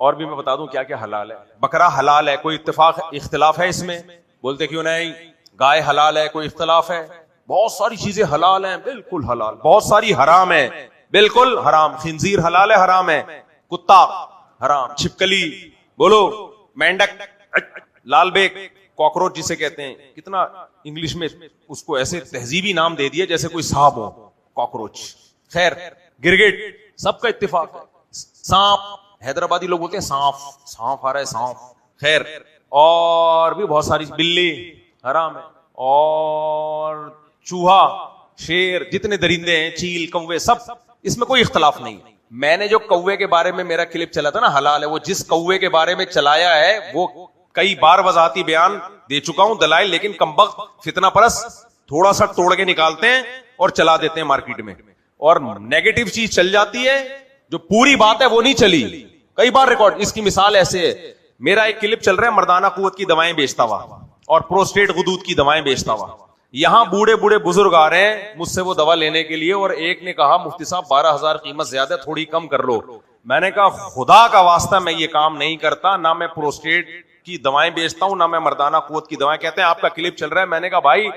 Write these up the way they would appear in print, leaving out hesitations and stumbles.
اور بھی میں بتا دوں کیا کیا حلال ہے. بکرا حلال ہے, کوئی اختلاف ہے اس میں؟ بولتے کیوں نہیں. گائے حلال ہے, کوئی اختلاف ہے؟ بہت ساری چیزیں حلال ہیں, بالکل حلال. بہت ساری حرام ہے, بالکل حرام. خنزیر حلال ہے, حرام ہے. کتا حرام. چھپکلی بولو, مینڈک, لال بیک, کاکروچ جسے کہتے ہیں, کتنا انگلش میں اس کو ایسے تہذیبی نام دے دیا جیسے کوئی صاحب ہو. کاکروچ, خیر, گرگٹ, سب کا اتفاق ہے. سانپ, حیدرآبادی لوگ بولتے ہیں سانپ, سانپ آ رہا ہے سانپ, خیر. اور بھی بہت ساری, بلی حرام ہے. اور چوہا, شیر, جتنے درندے ہیں, چیل, کوے, سب, اس میں کوئی اختلاف نہیں. میں نے جو کوے کے بارے میں میرا کلپ چلا تھا نا حلال ہے, وہ جس کوے کے بارے میں چلایا ہے وہ کئی بار وضاحتی بیان دے چکا ہوں, دلائل, لیکن کمبخت فتنہ پرست تھوڑا سا توڑ کے نکالتے ہیں اور چلا دیتے ہیں مارکیٹ میں, اور نیگیٹو چیز چل جاتی ہے, جو پوری بات ہے وہ نہیں چلی. کئی بار ریکارڈ, اس کی مثال ایسے ہے, میرا ایک کلپ چل رہا ہے مردانہ قوت کی دوائیں بیچتا ہوا اور پروسٹیٹ غدود کی دوائیں بیچتا ہوا. یہاں بوڑھے بوڑھے بزرگ آ رہے ہیں مجھ سے وہ دوا لینے کے لیے, اور ایک نے کہا مفتی صاحب 12,000 قیمت زیادہ, تھوڑی کم کر لو. میں نے کہا خدا کا واسطہ میں یہ کام نہیں کرتا, نہ میں پروسٹیٹ کی دوائیں بیچتا ہوں, نہ میں مردانہ قوت کی دوائیں. کہتے ہیں آپ کا کلپ چل رہا ہے. میں نے کہا بھائی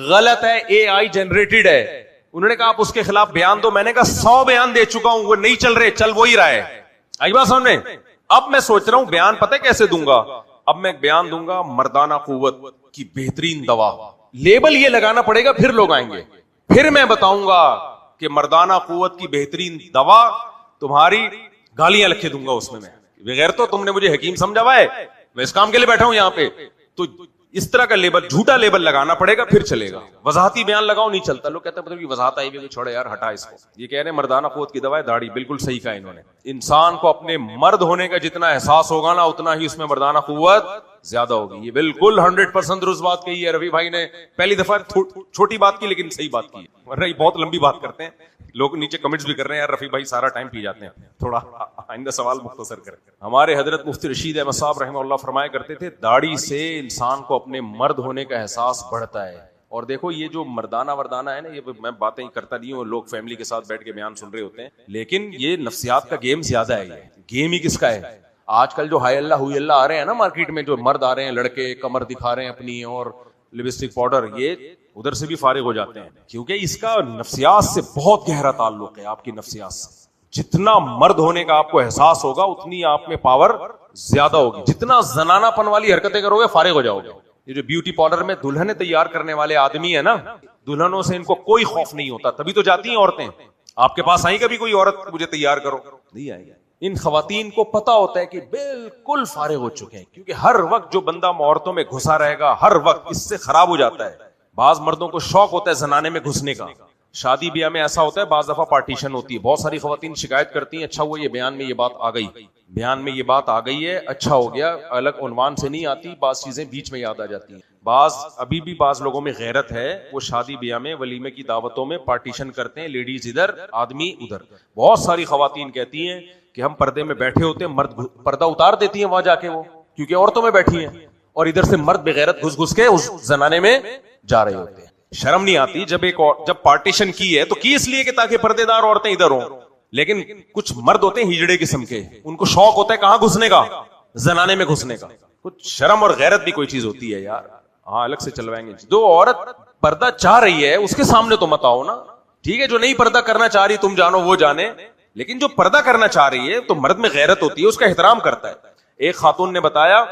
غلط ہے, اے آئی جنریٹڈ ہے. انہوں نے کہا آپ اس کے خلاف بیان دو. میں نے کہا 100 بیان دے چکا ہوں, وہ نہیں چل رہے, چل وہی رہا ہے. آئی بات سامنے. اب میں سوچ رہا ہوں بیان پتہ کیسے دوں گا. اب میں بیان دوں گا مردانہ قوت کی بہترین دوا, لیبل یہ لگانا پڑے گا, پھر لوگ آئیں گے. پھر میں بتاؤں گا کہ مردانہ قوت کی بہترین دوا, تمہاری گالیاں لکھے دوں گا اس میں. بغیر تو تم نے مجھے حکیم سمجھا ہوا ہے, میں اس کام کے لیے بیٹھا ہوں یہاں پہ. تو اس طرح کا لیبل, جھوٹا لیبل لگانا پڑے گا, پھر چلے گا. وضاحتی بیان لگاؤ نہیں چلتا. لوگ کہتے ہیں مطلب وضاحت آئی ہوئی, چھوڑے یار ہٹا اس کو. یہ کہہ رہے ہیں مردانہ قوت کی دوا ہے داڑھی, بالکل صحیح کہا انہوں نے. انسان کو اپنے مرد ہونے کا جتنا احساس ہوگا نا, اتنا ہی اس میں مردانہ قوت زیادہ ہوگی. یہ بالکل 100% درست بات کہی ہے رفیع بھائی نے. پہلی دفعہ چھوٹی بات کی لیکن صحیح بات کی ہے, ورنہ یہ بہت لمبی بات کرتے ہیں. لوگ نیچے کمنٹس بھی کر رہے ہیں یار رفیع بھائی سارا ٹائم پی جاتے ہیں, تھوڑا آئندہ سوال مختصر کریں. ہمارے حضرت مفتی رشید احمد صاحب رحمہ اللہ فرمایا کرتے تھے داڑھی سے انسان کو اپنے مرد ہونے کا احساس بڑھتا ہے. اور دیکھو یہ جو مردانہ وردانہ ہے نا, یہ میں باتیں کرتا نہیں ہوں, لوگ فیملی کے ساتھ بیٹھ کے بیان سن رہے ہوتے ہیں, لیکن یہ نفسیات کا گیم زیادہ ہے. یہ گیم ہی کس کا ہے؟ آج کل جو ہائی اللہ ہوئی اللہ آ رہے ہیں نا مارکیٹ میں, جو مرد آ رہے ہیں, لڑکے کمر دکھا رہے ہیں اپنی, اور لپسٹک پاؤڈر, یہ ادھر سے بھی فارغ ہو جاتے ہیں, کیونکہ اس کا نفسیات سے بہت گہرا تعلق ہے. آپ کی نفسیات سے جتنا مرد ہونے کا آپ کو احساس ہوگا, اتنی آپ میں پاور زیادہ ہوگی. جتنا زنانہ پن والی حرکتیں کرو گے, فارغ ہو جاؤ گے. یہ جو بیوٹی پارلر میں دلہنیں تیار کرنے والے آدمی ہیں نا, دلہنوں سے ان کو کوئی خوف نہیں ہوتا, تبھی تو جاتی ہیں عورتیں. آپ کے پاس آئی کبھی کوئی عورت مجھے تیار کرو؟ نہیں آئی. ان خواتین کو پتا ہوتا ہے کہ بالکل فارغ ہو چکے ہیں, کیونکہ ہر وقت جو بندہ عورتوں میں گھسا رہے گا ہر وقت اس سے خراب ہو جاتا ہے. بعض مردوں کو شوق ہوتا ہے زنانے میں گھسنے کا, شادی بیاہ میں ایسا ہوتا ہے, بعض دفعہ پارٹیشن ہوتی ہے. بہت ساری خواتین شکایت کرتی ہیں اچھا ہوا یہ بیان میں یہ بات آ گئی, بیان میں یہ بات آ گئی ہے, اچھا ہو گیا, الگ عنوان سے نہیں آتی, بعض چیزیں بیچ میں یاد آ جاتی ہیں. بعض ابھی بھی بعض لوگوں میں غیرت ہے, وہ شادی بیاہ میں ولیمے کی دعوتوں میں پارٹیشن کرتے ہیں, لیڈیز ادھر آدمی ادھر. بہت ساری خواتین کہتی ہیں کہ ہم پردے میں بیٹھے ہوتے ہیں, مرد پردہ اتار دیتی ہیں وہاں جا کے, وہ کیونکہ عورتوں میں بیٹھی ہیں, اور ادھر سے مرد بغیرت گھس گھس کے اس زنانے میں جا رہے ہوتے ہیں. شرم نہیں آتی؟ جب پارٹیشن کی ہے تو کی اس لیے کہ تاکہ پردے دار عورتیں ادھر ہوں, لیکن کچھ مرد ہوتے ہیں ہجڑے قسم کے, ان کو شوق ہوتا ہے کہاں گھسنے کا, زنانے میں گھسنے کا. کچھ شرم اور غیرت بھی کوئی چیز ہوتی ہے یار. ہاں الگ سے چلوائیں گے. جو عورت پردہ چاہ رہی ہے اس کے سامنے تو مت آؤ نا, ٹھیک ہے, جو نہیں پردہ کرنا چاہ رہی تم جانو وہ جانے, لیکن جو پردہ کرنا چاہ رہی ہے تو مرد میں غیرت ہوتی ہے, اس کا احترام کرتا ہے. ایک خاتون نے بتایا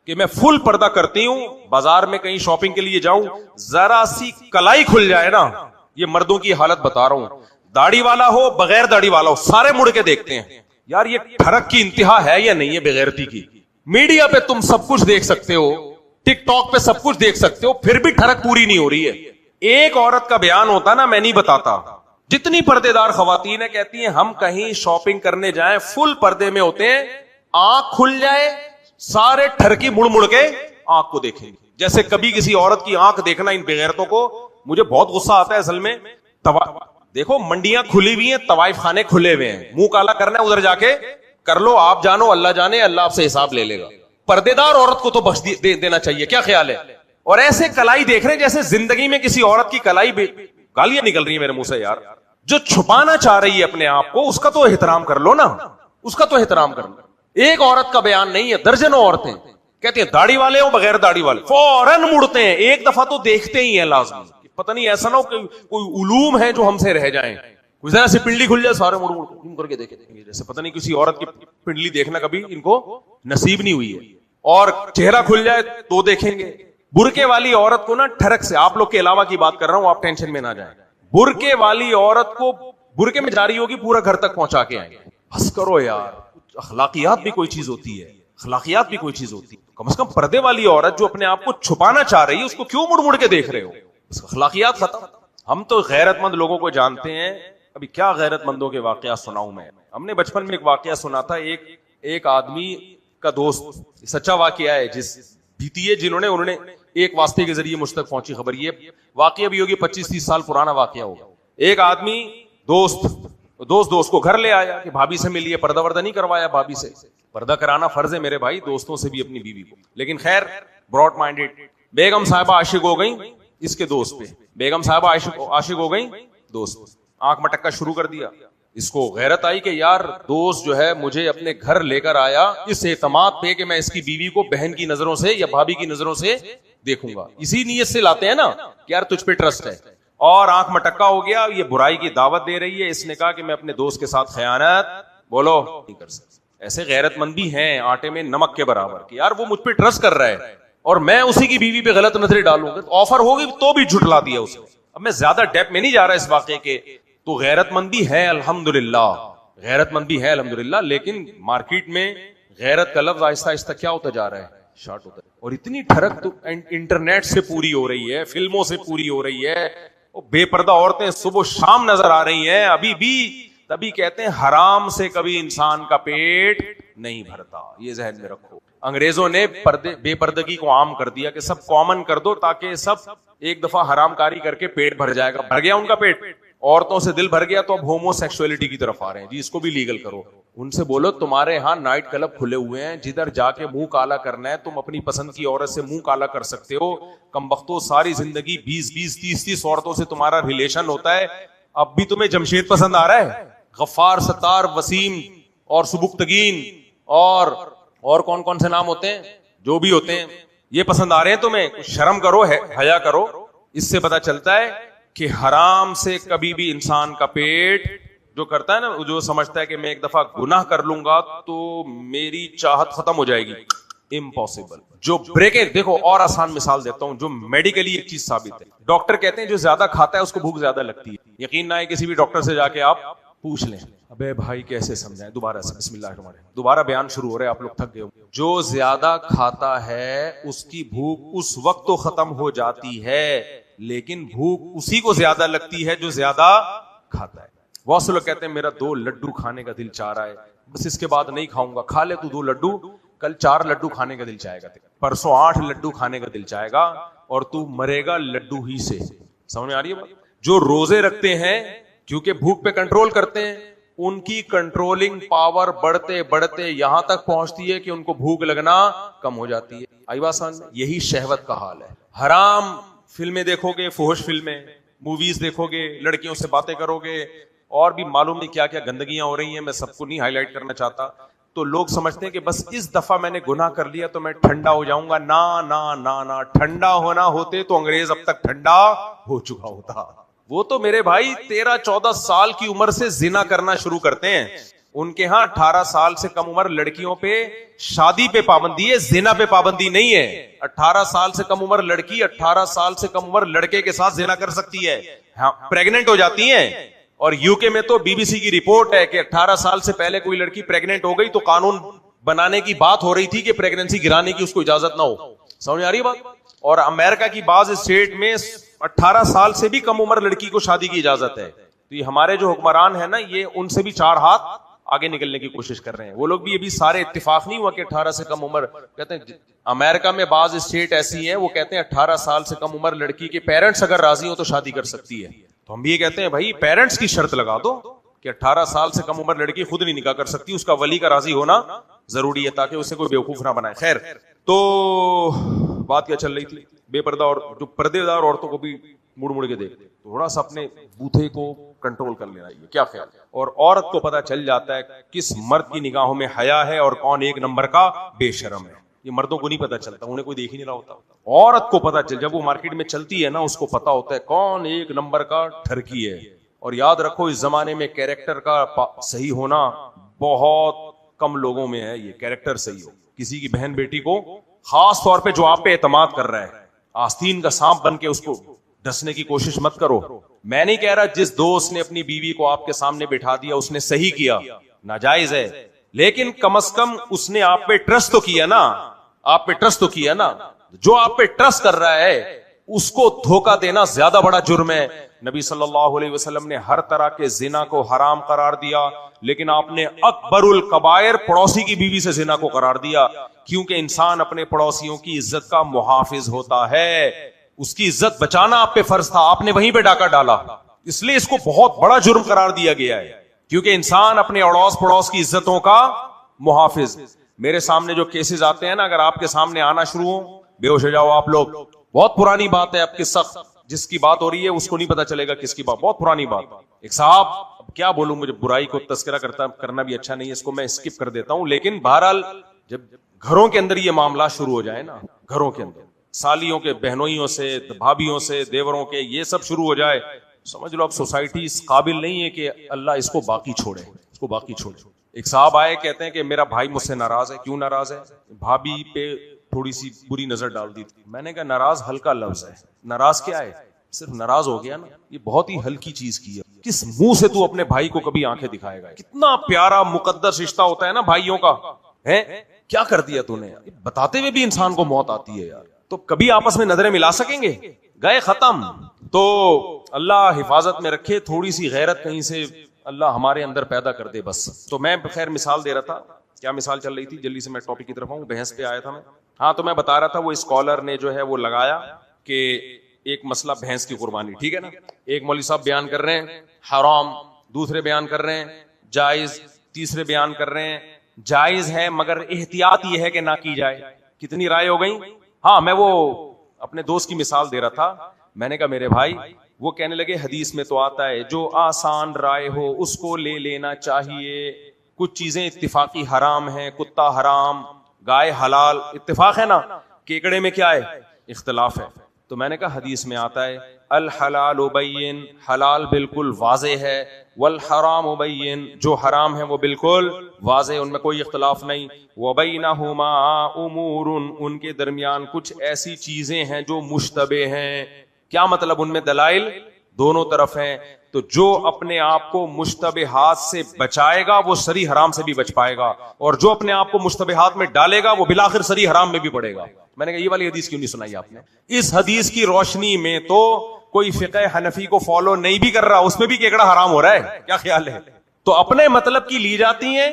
کہ میں فل پردہ کرتی ہوں, بازار میں کہیں شاپنگ کے لیے جاؤں, ذرا سی کلائی کھل جائے نا, یہ مردوں کی حالت بتا رہا ہوں, داڑھی والا ہو بغیر داڑھی والا ہو, سارے مڑ کے دیکھتے ہیں یار یہ ٹھڑک کی انتہا ہے یا نہیں ہے بغیرتی کی. میڈیا پہ تم سب کچھ دیکھ سکتے ہو, ٹک ٹاک پہ سب کچھ دیکھ سکتے ہو, پھر بھی ٹھڑک پوری نہیں ہو رہی ہے. ایک عورت کا بیان ہوتا نا, میں نہیں بتاتا, جتنی پردے دار خواتین ہیں کہتی ہیں ہم کہیں شاپنگ کرنے جائیں فل پردے میں ہوتے ہیں, آنکھ کھل جائے سارے ٹھرکی مڑ مڑ کے آنکھ کو دیکھیں گے, جیسے کبھی کسی عورت کی آنکھ دیکھنا ان بغیرتوں کو مجھے بہت غصہ آتا ہے اصل میں. دیکھو منڈیاں کھلی ہوئی ہیں, طوائف خانے کھلے ہوئے ہیں, منہ کالا کرنا ہے ادھر جا کے کر لو, آپ جانو اللہ جانے, اللہ آپ سے حساب لے لے گا. پردے دار عورت کو تو بخش دینا چاہیے, کیا خیال ہے؟ اور ایسے کلائی دیکھ رہے ہیں جیسے زندگی میں کسی عورت کی کلائی, گالیاں نکل رہی ہیں میرے منہ سے یار. جو چھپانا چاہ رہی ہے اپنے آپ کو, اس کا تو احترام کر لو نا, اس کا تو احترام کر لو. ایک عورت کا بیان نہیں ہے, درجنوں عورتیں کہتی ہیں داڑھی والے ہو بغیر داڑھی والے, فوراً مڑتے ہیں, ایک دفعہ تو دیکھتے ہی ہیں لازمی. پتہ نہیں ایسا نہ ہو کہ کوئی علوم ہے جو ہم سے رہ جائیں, کوئی ذرا سی پنڈلی کھل جائے سارے مڑ کر کے دیکھیں, جیسے پتہ نہیں کسی عورت کی پنڈلی دیکھنا کبھی ان کو نصیب نہیں ہوئی ہے, اور چہرہ کھل جائے تو دیکھیں گے. برقعے والی عورت کو نا ٹھڑک سے, آپ لوگ کے علاوہ کی بات کر رہا ہوں, آپ ٹینشن میں نہ جائیں, برقعے والی عورت کو برقعے میں جاری ہوگی پورا گھر تک پہنچا کے آئیں گے. بس کرو یار, اخلاقیات بھی کوئی چیز ہوتی ہے, اخلاقیات بھی کوئی چیز ہوتی ہے. کم از کم پردے والی عورت جو اپنے آپ کو چھپانا چاہ رہی ہے اس کو کیوں مڑ مڑ کے دیکھ رہے ہو, اخلاقیات ختم. ہم تو غیرت مند لوگوں کو جانتے ہیں. ابھی کیا غیرت مندوں کے واقعات سناؤں میں. ہم نے بچپن میں ایک واقعہ سنا تھا, ایک آدمی کا دوست, سچا واقعہ ہے, جس بیتی ہے انہوں نے ایک واسطے کے ذریعے مجھ تک پہنچی خبر. یہ واقعہ بھی ہوگی 25-30 سال پرانا واقعہ ہوگا. ایک آدمی دوست کو گھر لے آیا کہ بھابھی سے ملیے, پردہ وردہ نہیں کروایا بھابھی سے. پردہ کرانا فرض ہے میرے بھائی, دوستوں سے بھی اپنی بیوی کو, لیکن خیر براڈ مائنڈیڈ. بیگم صاحبہ عاشق ہو گئی اس کے دوست پہ, بیگم صاحبہ عاشق ہو گئی دوست, آنکھ مٹکا شروع کر دیا. اس کو غیرت آئی کہ یار دوست جو ہے مجھے اپنے گھر لے کر آیا اس اعتماد پہ کہ میں اس کی بیوی کو بہن کی نظروں سے یا بھابھی کی نظروں سے دیکھوں گا. اسی نیت سے لاتے ہیں نا کہ یار تجھ پہ ٹرسٹ ہے, اور آنکھ مٹکا ہو گیا. یہ برائی کی دعوت دے رہی ہے, اس نے کہا کہ میں اپنے دوست کے ساتھ خیانت بولو نہیں کر سکتا. ایسے غیرت مند بھی ہیں آٹے میں نمک کے برابر کہ یار وہ مجھ پہ ٹرسٹ کر رہا ہے اور میں اسی کی بیوی پہ غلط نظریں ڈالوں گا, آفر ہوگی تو بھی جھٹلا دیا اسے. اب میں زیادہ ڈیپ میں نہیں جا رہا اس واقعے کے. تو غیرت مند بھی ہے الحمدللہ, غیرت مند بھی ہے الحمدللہ, لیکن مارکیٹ میں غیرت کا لفظ آہستہ آہستہ کیا ہوتا جا رہا ہے, شارٹ ہوتا ہے. اور اتنی ٹھڑک تو انٹرنیٹ سے پوری ہو رہی ہے, فلموں سے پوری ہو رہی ہے, بے پردہ عورتیں صبح شام نظر آ رہی ہیں ابھی بھی. تبھی کہتے ہیں حرام سے کبھی انسان کا پیٹ نہیں بھرتا, یہ ذہن میں رکھو. انگریزوں نے بے پردگی کو عام کر دیا کہ سب کامن کر دو تاکہ سب ایک دفعہ حرام کاری کر کے پیٹ بھر جائے گا. بھر گیا ان کا پیٹ, عورتوں سے دل بھر گیا, تو اب ہومو سیکسولیٹی کی طرف آ رہے ہیں جی, اس کو بھی لیگل کرو. ان سے بولو تمہارے ہاں نائٹ کلب کھلے ہوئے ہیں, جدھر جا کے منہ کالا کرنا ہے تم اپنی پسند کی عورت سے منہ کالا کر سکتے ہو. کمبختو ساری زندگی 20-30 عورتوں سے تمہارا ریلیشن ہوتا ہے, اب بھی تمہیں جمشید پسند آ رہا ہے, غفار, ستار, وسیم اور سبکتگین اور کون سے نام ہوتے ہیں جو بھی ہوتے ہیں, یہ پسند آ رہے ہیں تمہیں. شرم کرو, حیا کرو. اس سے پتا چلتا ہے کہ حرام سے کبھی بھی انسان کا پیٹ جو کرتا ہے نا, جو سمجھتا ہے کہ میں ایک دفعہ گناہ کر لوں گا تو میری چاہت ختم ہو جائے گی, امپاسبل. جو بریکیں دیکھو, اور آسان مثال دیتا ہوں جو میڈیکلی ایک چیز ثابت ہے. ڈاکٹر کہتے ہیں جو زیادہ کھاتا ہے اس کو بھوک زیادہ لگتی ہے. یقین نہ ہے کسی بھی ڈاکٹر سے جا کے آپ پوچھ لیں. ابے بھائی کیسے سمجھائیں, دوبارہ سے بسم اللہ الرحمن الرحیم, دوبارہ بیان شروع ہو رہا ہے, آپ لوگ تھک گئے ہو. جو زیادہ کھاتا ہے اس کی بھوک اس وقت تو ختم ہو جاتی ہے, لیکن بھوک اسی کو زیادہ لگتی ہے جو زیادہ کھاتا ہے. بہت سے لوگ کہتے ہیں میرا 2 لڈو کھانے کا دل چاہ رہا ہے, بس اس کے بعد نہیں کھاؤں گا. کھا لے تو 2 لڈو, کل 4 لڈو کھانے کا دل چاہے گا, پرسوں 8 لڈو کھانے کا دل چاہے گا, اور تو مرے گا لڈو ہی سے. سمجھ میں آ رہی ہے بات؟ جو روزے رکھتے ہیں کیونکہ بھوک پہ کنٹرول کرتے ہیں, ان کی کنٹرولنگ پاور بڑھتے بڑھتے یہاں تک پہنچتی ہے کہ ان کو بھوک لگنا کم ہو جاتی ہے. آئی بات سمجھ؟ یہی شہوت کا حال ہے. حرام فلمیں دیکھو گے, فحش فلمیں, موویز دیکھو گے, لڑکیوں سے باتیں کرو گے, اور بھی معلوم نہیں کیا کیا گندگیاں ہو رہی ہیں, میں سب کو نہیں ہائی لائٹ کرنا چاہتا. تو لوگ سمجھتے ہیں کہ بس اس دفعہ میں نے گناہ کر لیا تو میں ٹھنڈا ہو جاؤں گا. نا نا نا نا, ٹھنڈا ہونا ہوتے تو انگریز اب تک ٹھنڈا ہو چکا ہوتا. وہ تو میرے بھائی 13-14 سال کی عمر سے زنا کرنا شروع کرتے ہیں. ان کے ہاں 18 سال سے کم عمر لڑکیوں پہ شادی پہ پابندی ہے, زنا پہ پابندی نہیں ہے. 18 سال سے کم عمر لڑکی 18 سال سے کم عمر لڑکے کے ساتھ زنا کر سکتی ہے, ہاں پریگننٹ ہو جاتی ہیں. اور یو کے میں تو BBC کی رپورٹ ہے کہ 18 سال سے پہلے کوئی لڑکی پریگننٹ ہو گئی تو قانون بنانے کی بات ہو رہی تھی کہ پریگننسی گرانے کی اس کو اجازت نہ ہو. سمجھ آ رہی ہے بات؟ اور امریکہ کی بعض اسٹیٹ میں 18 سال سے بھی کم عمر لڑکی کو شادی کی اجازت ہے. تو یہ ہمارے جو حکمران ہیں نا, یہ ان سے بھی 4 ہاتھ آگے نکلنے کی کوشش کر رہے ہیں. وہ لوگ بھی یہ بھی سارے اتفاق نہیں ہوا کہ 18 سے کم عمر, کہتے ہیں امریکہ میں بعض اسٹیٹ ایسی ہیں وہ کہتے ہیں 18 سال سے کم عمر لڑکی کے پیرنٹس اگر راضی ہوں تو شادی کر سکتی ہے. تو ہم بھی یہ کہتے ہیں بھائی پیرنٹس کی شرط لگا دو کہ 18 سال سے کم عمر لڑکی خود نہیں نکاح کر سکتی, اس کا ولی کا راضی ہونا ضروری ہے تاکہ اسے کوئی بیوقوف نہ بنائے. خیر, تو بات کیا چل رہی تھی, بے پردہ اور جو پردے دار عورتوں کو بھی مڑ مڑ کے دیکھتے. تھوڑا سا اپنے بوتھے کو کنٹرول کر لینا چاہیے. کیا خیال ہے؟ اور عورت کو پتا چل جاتا ہے کس مرد کی نگاہوں میں حیا ہے اور کون ایک نمبر کا بے شرم ہے. یہ مردوں کو نہیں پتا چلتا, انہیں کوئی دیکھ ہی نہیں رہا ہوتا. عورت کو پتا چل, جب وہ مارکیٹ میں چلتی ہے نا, اس کو پتا ہوتا ہے کون ایک نمبر کا ٹھرکی ہے. اور یاد رکھو اس زمانے میں کیریکٹر کا صحیح ہونا بہت کم لوگوں میں ہے. یہ کیریکٹر صحیح ہو. کسی کی بہن بیٹی کو خاص طور پہ جو آپ پہ اعتماد کر رہا ہے, آستین کا سانپ بن کے اس کو ڈسنے کی کوشش مت کرو. میں نہیں کہہ رہا جس دوست نے اپنی بیوی کو آپ کے سامنے بٹھا دیا اس نے صحیح کیا, ناجائز ہے, لیکن کم از کم اس نے آپ پہ ٹرسٹ تو کیا نا, آپ پہ ٹرسٹ تو کیا نا. جو آپ پہ ٹرسٹ کر رہا ہے اس کو دھوکہ دینا زیادہ بڑا جرم ہے. نبی صلی اللہ علیہ وسلم نے ہر طرح کے زنا کو حرام قرار دیا, لیکن آپ نے اکبر الکبائر پڑوسی کی بیوی سے زنا کو قرار دیا, کیونکہ انسان اپنے پڑوسیوں کی عزت کا محافظ ہوتا ہے. اس کی عزت بچانا آپ پہ فرض تھا, آپ نے وہیں پہ ڈاکہ ڈالا, اس لیے اس کو بہت بڑا جرم قرار دیا گیا ہے, کیونکہ انسان اپنے اڑوس پڑوس کی عزتوں کا محافظ. میرے سامنے جو کیسز آتے ہیں نا, اگر آپ کے سامنے آنا شروع ہو, بے ہوش ہو جاؤ آپ لوگ. بہت پرانی بات ہے, اب کس سخت جس کی بات ہو رہی ہے اس کو نہیں پتا چلے گا کس کی بات. بہت پرانی بات. ایک صاحب, اب کیا بولوں, مجھے برائی کو تذکرہ کرنا بھی اچھا نہیں ہے, اس کو میں اسکپ کر دیتا ہوں. لیکن بہرحال جب گھروں کے اندر یہ معاملات شروع ہو جائے نا, گھروں کے اندر سالیوں کے بہنوئیوں سے, بھابھیوں سے, دیوروں کے, یہ سب شروع ہو جائے, سمجھ لو اب سوسائٹی اس قابل نہیں ہے کہ اللہ اس کو باقی چھوڑے, اس کو باقی چھوڑے. ایک صاحب آئے, کہتے ہیں کہ میرا بھائی مجھ سے ناراض ہے. کیوں ناراض ہے؟ بھابھی پہ تھوڑی سی بری نظر ڈال دی تھی. میں نے کہا ناراض ہلکا لفظ ہے, ناراض کیا ہے, صرف ناراض ہو گیا نا, یہ بہت ہی ہلکی چیز کی ہے. کس منہ سے تو اپنے بھائی کو کبھی آنکھیں دکھائے گا؟ کتنا پیارا مقدس رشتہ ہوتا ہے نا بھائیوں کا, ہے کیا کر دیا تو نے, بتاتے ہوئے بھی انسان کو موت آتی ہے یار. تو کبھی آپس میں نظریں ملا سکیں گے؟ گئے ختم. تو اللہ حفاظت میں رکھے, تھوڑی سی غیرت کہیں سے اللہ ہمارے اندر پیدا کر دے بس. تو میں خیر مثال دے رہا تھا, کیا مثال چل رہی تھی, جلدی سے میں ٹاپک کی طرف آؤں, بحث پہ آیا تھا میں. ہاں, تو میں بتا رہا تھا وہ اسکالر نے جو ہے وہ لگایا کہ ایک مسئلہ بھینس کی قربانی, ٹھیک ہے نا. ایک مولوی صاحب بیان کر رہے ہیں حرام, دوسرے بیان کر رہے ہیں جائز, تیسرے بیان کر رہے ہیں جائز ہے مگر احتیاط یہ ہے کہ نہ کی جائے. کتنی رائے ہو گئی؟ ہاں, میں وہ اپنے دوست کی مثال دے رہا تھا. میں نے کہا میرے بھائی, وہ کہنے لگے حدیث میں تو آتا ہے جو آسان رائے ہو اس کو لے لینا چاہیے. کچھ چیزیں اتفاقی حرام ہیں, کتا حرام, گائے حلال, اتفاق ہے نا. کیکڑے میں کیا ہے؟ اختلاف ہے. تو میں نے کہا حدیث میں آتا ہے الحلال بین, حلال بالکل واضح ہے, والحرام بین, جو حرام ہے وہ بالکل واضح, ان میں کوئی اختلاف نہیں. وبینہما امور, ان کے درمیان کچھ ایسی چیزیں ہیں جو مشتبہ ہیں. کیا مطلب؟ ان میں دلائل دونوں طرف ہیں. تو جو اپنے آپ کو مشتبہات سے بچائے گا وہ صریح حرام سے بھی بچ پائے گا, اور جو اپنے آپ کو مشتبہات میں ڈالے گا وہ بالآخر صریح حرام میں بھی پڑے گا. میں نے کہا یہ والی حدیث کیوں نہیں سنائی آپ نے؟ اس حدیث کی روشنی میں تو کوئی فقہ حنفی کو فالو نہیں بھی کر رہا, اس میں بھی کیکڑا حرام ہو رہا ہے. کیا خیال ہے؟ تو اپنے مطلب کی لی جاتی ہیں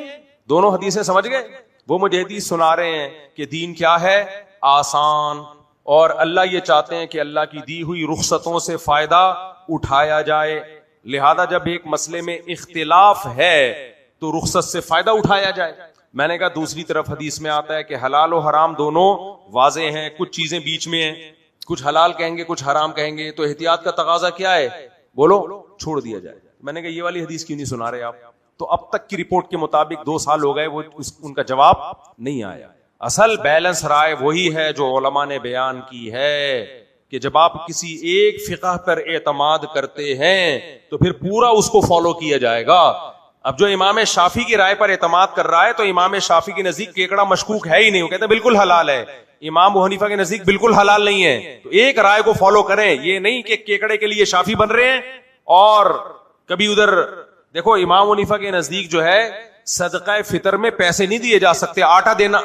دونوں حدیثیں, سمجھ گئے؟ وہ مجھے حدیث سنا رہے ہیں کہ دین کیا ہے, آسان, اور اللہ یہ چاہتے ہیں کہ اللہ کی دی ہوئی رخصتوں سے فائدہ اٹھایا جائے. لہذا جب ایک مسئلے میں اختلاف ہے تو رخصت سے فائدہ اٹھایا جائے. میں نے کہا دوسری طرف حدیث میں آتا ہے کہ حلال و حرام دونوں واضح ہیں, کچھ چیزیں بیچ میں ہیں, کچھ حلال کہیں گے کچھ حرام کہیں گے, تو احتیاط کا تقاضا کیا ہے؟ بولو, چھوڑ دیا جائے. میں نے کہا یہ والی حدیث کیوں نہیں سنا رہے آپ؟ تو اب تک کی رپورٹ کے مطابق 2 سال ہو گئے, وہ ان کا جواب نہیں آیا. اصل بیلنس رائے وہی ہے جو علماء نے بیان کی ہے کہ جب آپ کسی ایک فقہ پر اعتماد کرتے ہیں تو پھر پورا اس کو فالو کیا جائے گا. اب جو امام شافعی کی رائے پر اعتماد کر رہا ہے تو امام شافعی کے نزدیک کیکڑا مشکوک ہے ہی نہیں, وہ کہتے ہیں بالکل حلال ہے. امام ابو حنیفہ کے نزدیک بالکل حلال نہیں ہے. تو ایک رائے کو فالو کریں, یہ نہیں کہ کیکڑے کے لیے شافعی بن رہے ہیں اور کبھی ادھر دیکھو. امام ابو حنیفہ کے نزدیک جو ہے صدقہ فطر میں پیسے نہیں دیے جا سکتے, آٹا دینا.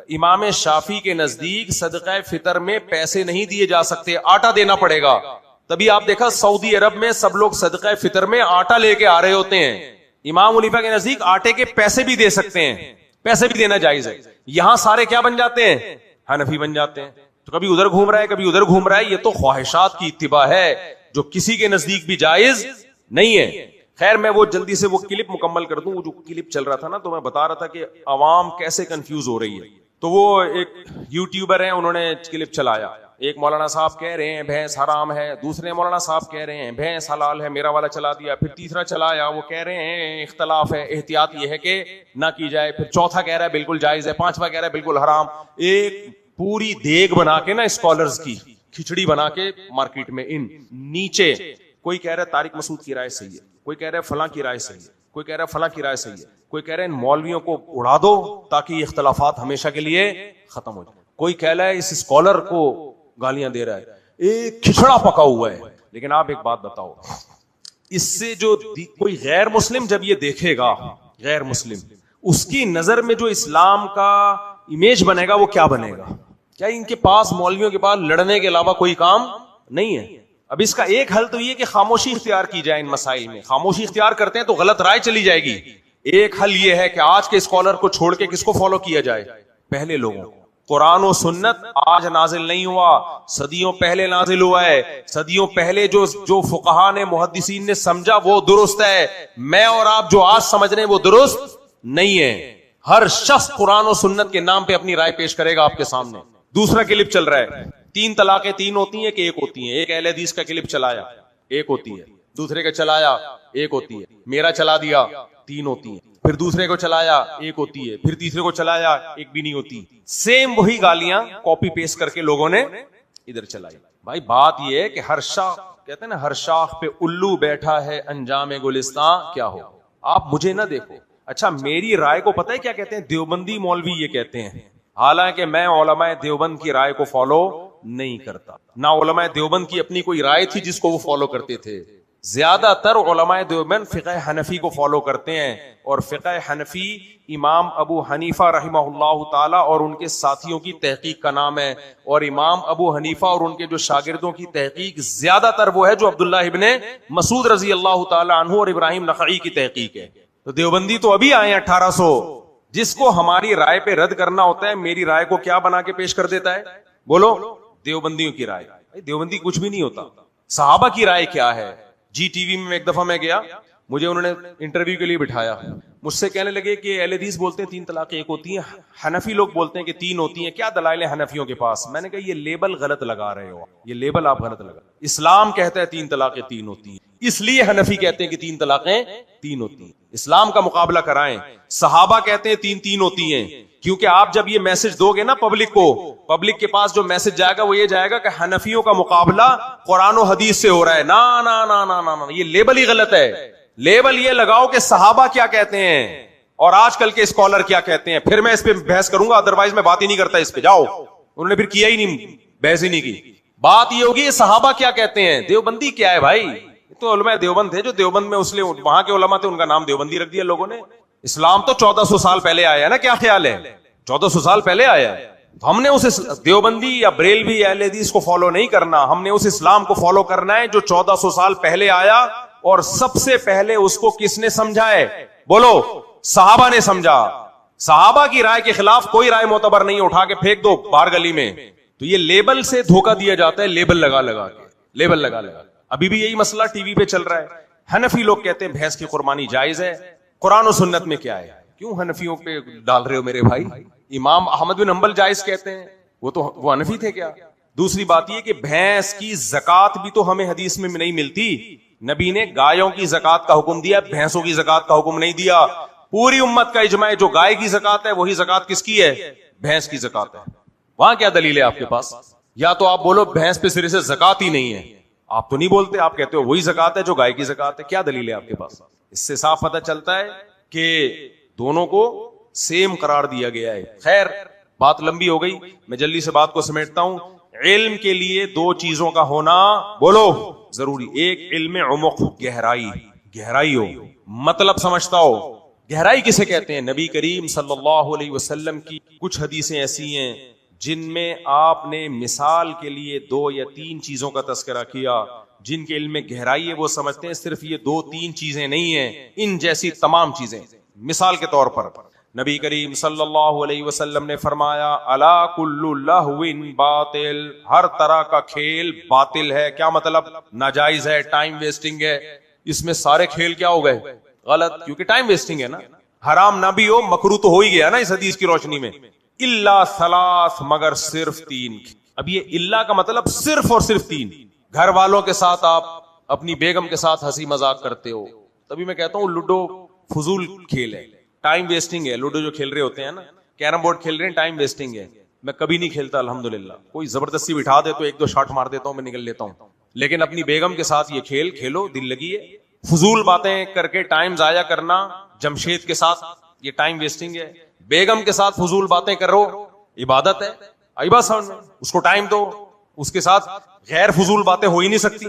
امام شافعی کے نزدیک صدقہ فطر میں پیسے نہیں دیے جا سکتے, آٹا دینا پڑے گا. تبھی آپ دیکھا سعودی عرب میں سب لوگ صدقہ فطر میں آٹا لے کے آ رہے ہوتے ہیں. امام حنیفہ کے نزدیک آٹے کے پیسے بھی دے سکتے ہیں, پیسے بھی دینا جائز ہے. یہاں سارے کیا بن جاتے ہیں؟ حنفی بن جاتے ہیں. تو کبھی ادھر گھوم رہا ہے کبھی ادھر گھوم رہا ہے. یہ تو خواہشات کی اتباع ہے جو کسی کے نزدیک بھی جائز نہیں ہے. خیر میں وہ جلدی سے وہ کلپ مکمل کر دوں. وہ جو کلپ چل رہا تھا نا, تو میں بتا رہا تھا کہ عوام کیسے کنفیوز ہو رہی ہے. تو وہ ایک یوٹیوبر ہیں, انہوں نے کلپ چلایا, ایک مولانا صاحب کہہ رہے ہیں بھینس حرام ہے, دوسرے مولانا صاحب کہہ رہے ہیں بھینس حلال ہے, میرا والا چلا دیا, پھر تیسرا چلایا, وہ کہہ رہے ہیں اختلاف ہے, احتیاط یہ ہے کہ نہ کی جائے, پھر چوتھا کہہ رہا ہے بالکل جائز ہے, پانچواں کہہ رہا ہے بالکل حرام. ایک پوری دیگ بنا کے نا اسکالرز کی کھچڑی بنا کے مارکیٹ میں, ان نیچے کوئی کہہ رہا ہے طارق مسعود کی رائے صحیح ہے, کوئی کہہ رہا ہے فلاں کی رائے صحیح ہے, کوئی کہہ رہا ہے فلاں کی رائے صحیح ہے, کوئی کہہ رہا ہے ان مولویوں کو اڑا دو تاکہ یہ اختلافات ہمیشہ کے لیے ختم ہو جائے, کوئی کہہ رہا ہے اس اسکالر کو گالیاں دے رہا ہے, ایک کھچڑا پکا ہوا ہے. لیکن آپ ایک بات بتاؤ, اس سے جو کوئی غیر مسلم جب یہ دیکھے گا, غیر مسلم, اس کی نظر میں جو اسلام کا امیج بنے گا وہ کیا بنے گا؟ کیا ان کے پاس مولویوں کے پاس لڑنے کے علاوہ کوئی کام نہیں ہے؟ اب اس کا ایک حل تو یہ کہ خاموشی اختیار کی جائے ان مسائل میں. خاموشی اختیار کرتے ہیں تو غلط رائے چلی جائے گی. ایک حل یہ ہے کہ آج کے اسکالر کو چھوڑ کے کس کو فالو کیا جائے؟ پہلے لوگوں کو. قرآن و سنت آج نازل نہیں ہوا, صدیوں پہلے نازل ہوا ہے. صدیوں پہلے جو فقہا نے محدثین نے سمجھا وہ درست ہے. میں اور آپ جو آج سمجھ رہے ہیں وہ درست نہیں ہے. ہر شخص قرآن و سنت کے نام پہ اپنی رائے پیش کرے گا آپ کے سامنے. دوسرا کلپ چل رہا ہے, 3 طلاقیں 3 ہوتی ہیں کہ ایک ہوتی ہیں. ایک اہل حدیث کا کلپ چلایا, ایک ہوتی ہے. دوسرے کا چلایا, ایک ہوتی ہے. میرا چلا دیا, 3 ہوتی ہیں. پھر دوسرے کو چلایا, ایک ہوتی ہے. پھر تیسرے کو چلایا, ایک بھی نہیں ہوتی. سیم وہی گالیاں کاپی پیسٹ کر کے لوگوں نے ادھر چلائی. بھائی بات یہ ہے کہ ہر شاخ, کہتے ہیں نا ہر شاخ پہ الو بیٹھا ہے انجام گلستان کیا ہو. آپ مجھے نہ دیکھو. اچھا میری رائے کو پتہ ہے کیا کہتے ہیں؟ دیوبندی مولوی یہ کہتے ہیں. حالانکہ میں علماء دیوبند کی رائے کو فالو نہیں کرتا, نہ علماء دیوبند کی اپنی کوئی رائے تھی جس کو وہ فالو کرتے تھے. زیادہ تر علماء دیوبند فقہ حنفی کو فالو کرتے ہیں, اور فقہ حنفی امام ابو حنیفہ رحمہ اللہ تعالی اور ان کے ساتھیوں کی تحقیق کا نام ہے. اور امام ابو حنیفہ اور ان کے جو شاگردوں کی تحقیق زیادہ تر وہ ہے جو عبداللہ ابن مسعود رضی اللہ تعالی عنہ اور ابراہیم نخعی کی تحقیق ہے. تو دیوبندی تو ابھی آئے 1800, جس کو ہماری رائے پہ رد کرنا ہوتا ہے میری رائے کو کیا بنا کے پیش کر دیتا ہے؟ بولو, دیوبندیوں کی رائے. دیوبندی کچھ بھی نہیں ہوتا. صحابہ کی رائے کیا ہے؟ جی ٹی وی میں ایک دفعہ میں گیا, مجھے انہوں نے انٹرویو کے لیے بٹھایا, مجھ سے کہنے لگے کہ اہل حدیث بولتے ہیں 3 طلاقیں ایک ہوتی ہیں, حنفی لوگ بولتے ہیں کہ 3 ہوتی ہیں, کیا دلائل ہیں حنفیوں کے پاس؟ میں نے کہا یہ لیبل غلط لگا رہے ہو, یہ لیبل آپ غلط لگا. اسلام کہتا ہے 3 طلاقیں 3 ہوتی ہیں, اس لیے حنفی کہتے ہیں کہ 3 طلاقیں 3 ہوتی ہیں. اسلام کا مقابلہ کرائیں. صحابہ کہتے ہیں 3 ہوتی ہیں, کیونکہ آپ جب یہ میسج دو گے نا پبلک کو, پبلک کے پاس جو میسج جائے گا وہ یہ جائے گا کہ حنفیوں کا مقابلہ قرآن و حدیث سے ہو رہا ہے. نا نا نا نا نا, یہ لیبل ہی غلط ہے. لیبل یہ لگاؤ کہ صحابہ کیا کہتے ہیں اور آج کل کے اسکالر کیا کہتے ہیں, پھر میں اس پہ بحث کروں گا, ادروائز میں بات ہی نہیں کرتا اس پہ. جاؤ, انہوں نے پھر کیا ہی نہیں, بحث ہی نہیں کی. بات یہ ہوگی صحابہ کیا کہتے ہیں. دیوبندی کیا ہے بھائی؟ تو علماء دیوبند تھے, جو دیوبند میں اس لیے وہاں کے علماء تھے, ان کا نام دیوبندی رکھ دیا لوگوں نے. اسلام تو 1400 سال پہلے آیا ہے نا, کیا خیال ہے؟ 1400 سال پہلے آیا ہے. ہم نے اس دیوبندی یا بریلوی اہل حدیث کو فالو نہیں کرنا, ہم نے اس اسلام کو فالو کرنا ہے جو 1400 سال پہلے آیا. اور سب سے پہلے اس کو کس نے سمجھا ہے؟ بولو, صحابہ نے سمجھا. صحابہ کی رائے کے خلاف کوئی رائے معتبر نہیں, اٹھا کے پھینک دو باہر گلی میں. تو یہ لیبل سے دھوکہ دیا جاتا ہے, لیبل لگا لگا کے, لیبل لگا لگا. ابھی بھی یہی مسئلہ ٹی وی پہ چل رہا ہے. حنفی لوگ کہتے ہیں بھینس کی قربانی جائز ہے, قرآن و سنت میں کیا ہے؟ کیوں حنفیوں پہ ڈال رہے ہو میرے بھائی؟ امام احمد بن حنبل جائز کہتے ہیں, وہ حنفی تھے کیا؟ دوسری بات یہ کہ بھینس کی زکات بھی تو ہمیں حدیث میں نہیں ملتی. نبی نے گایوں کی زکات کا حکم دیا, بھینسوں کی زکات کا حکم نہیں دیا. پوری امت کا اجماع ہے جو گائے کی زکات ہے وہی زکات کس کی ہے؟ بھینس کی زکات ہے. وہاں کیا دلیل ہے آپ کے پاس؟ یا تو آپ بولو بھینس پہ سرے سے زکات ہی نہیں ہے, آپ تو نہیں بولتے, آپ کہتے ہو وہی زکات ہے جو گائے کی زکات ہے. کیا دلیل ہے آپ کے پاس؟ اس سے صاف پتہ چلتا ہے کہ دونوں کو سیم قرار دیا گیا ہے. خیر بات لمبی ہو گئی, میں جلدی سے بات کو سمیٹتا ہوں. علم کے لیے 2 چیزوں کا ہونا, بولو, ضروری. ایک علم عمق, گہرائی ہو, مطلب سمجھتا ہو. گہرائی کسے کہتے ہیں؟ نبی کریم صلی اللہ علیہ وسلم کی کچھ حدیثیں ایسی ہیں جن میں آپ نے مثال کے لیے 2 یا 3 چیزوں کا تذکرہ کیا. جن کے علم میں گہرائی ہے وہ سمجھتے ہیں صرف یہ 2-3 چیزیں نہیں ہیں, ان جیسی تمام چیزیں. مثال کے طور پر نبی کریم صلی اللہ علیہ وسلم نے فرمایا الا کل لہو باطل, ہر طرح کا کھیل باطل ہے. کیا مطلب؟ ناجائز ہے, ٹائم ویسٹنگ ہے. اس میں سارے کھیل کیا ہو گئے؟ غلط, کیونکہ ٹائم ویسٹنگ ہے نا. حرام نہ بھی ہو, مکروہ تو ہو ہی گیا نا اس حدیث کی روشنی میں. الا ثلاث, مگر صرف 3. اب یہ اللہ کا مطلب صرف اور صرف 3. گھر والوں کے ساتھ آپ اپنی بیگم کے ساتھ ہنسی مذاق کرتے ہو, تبھی میں کہتا ہوں لوڈو فضول کھیل ہے, ٹائم ویسٹنگ ہے. لوڈو جو کھیل رہے ہوتے ہیں نا, کیرم بورڈ کھیل رہے ہیں, ٹائم ویسٹنگ ہے. میں کبھی نہیں کھیلتا الحمدللہ. کوئی زبردستی بٹھا دے تو 1-2 شاٹ مار دیتا ہوں, میں نکل لیتا ہوں. لیکن اپنی بیگم کے ساتھ یہ کھیل کھیلو, دل لگی ہے. فضول باتیں کر کے ٹائم ضائع کرنا جمشید کے ساتھ, یہ ٹائم ویسٹنگ ہے. بیگم کے ساتھ فضول باتیں کرو, عبادت ہے. اس کو ٹائم دو, اس کے ساتھ غیر فضول باتیں ہو ہی نہیں سکتی.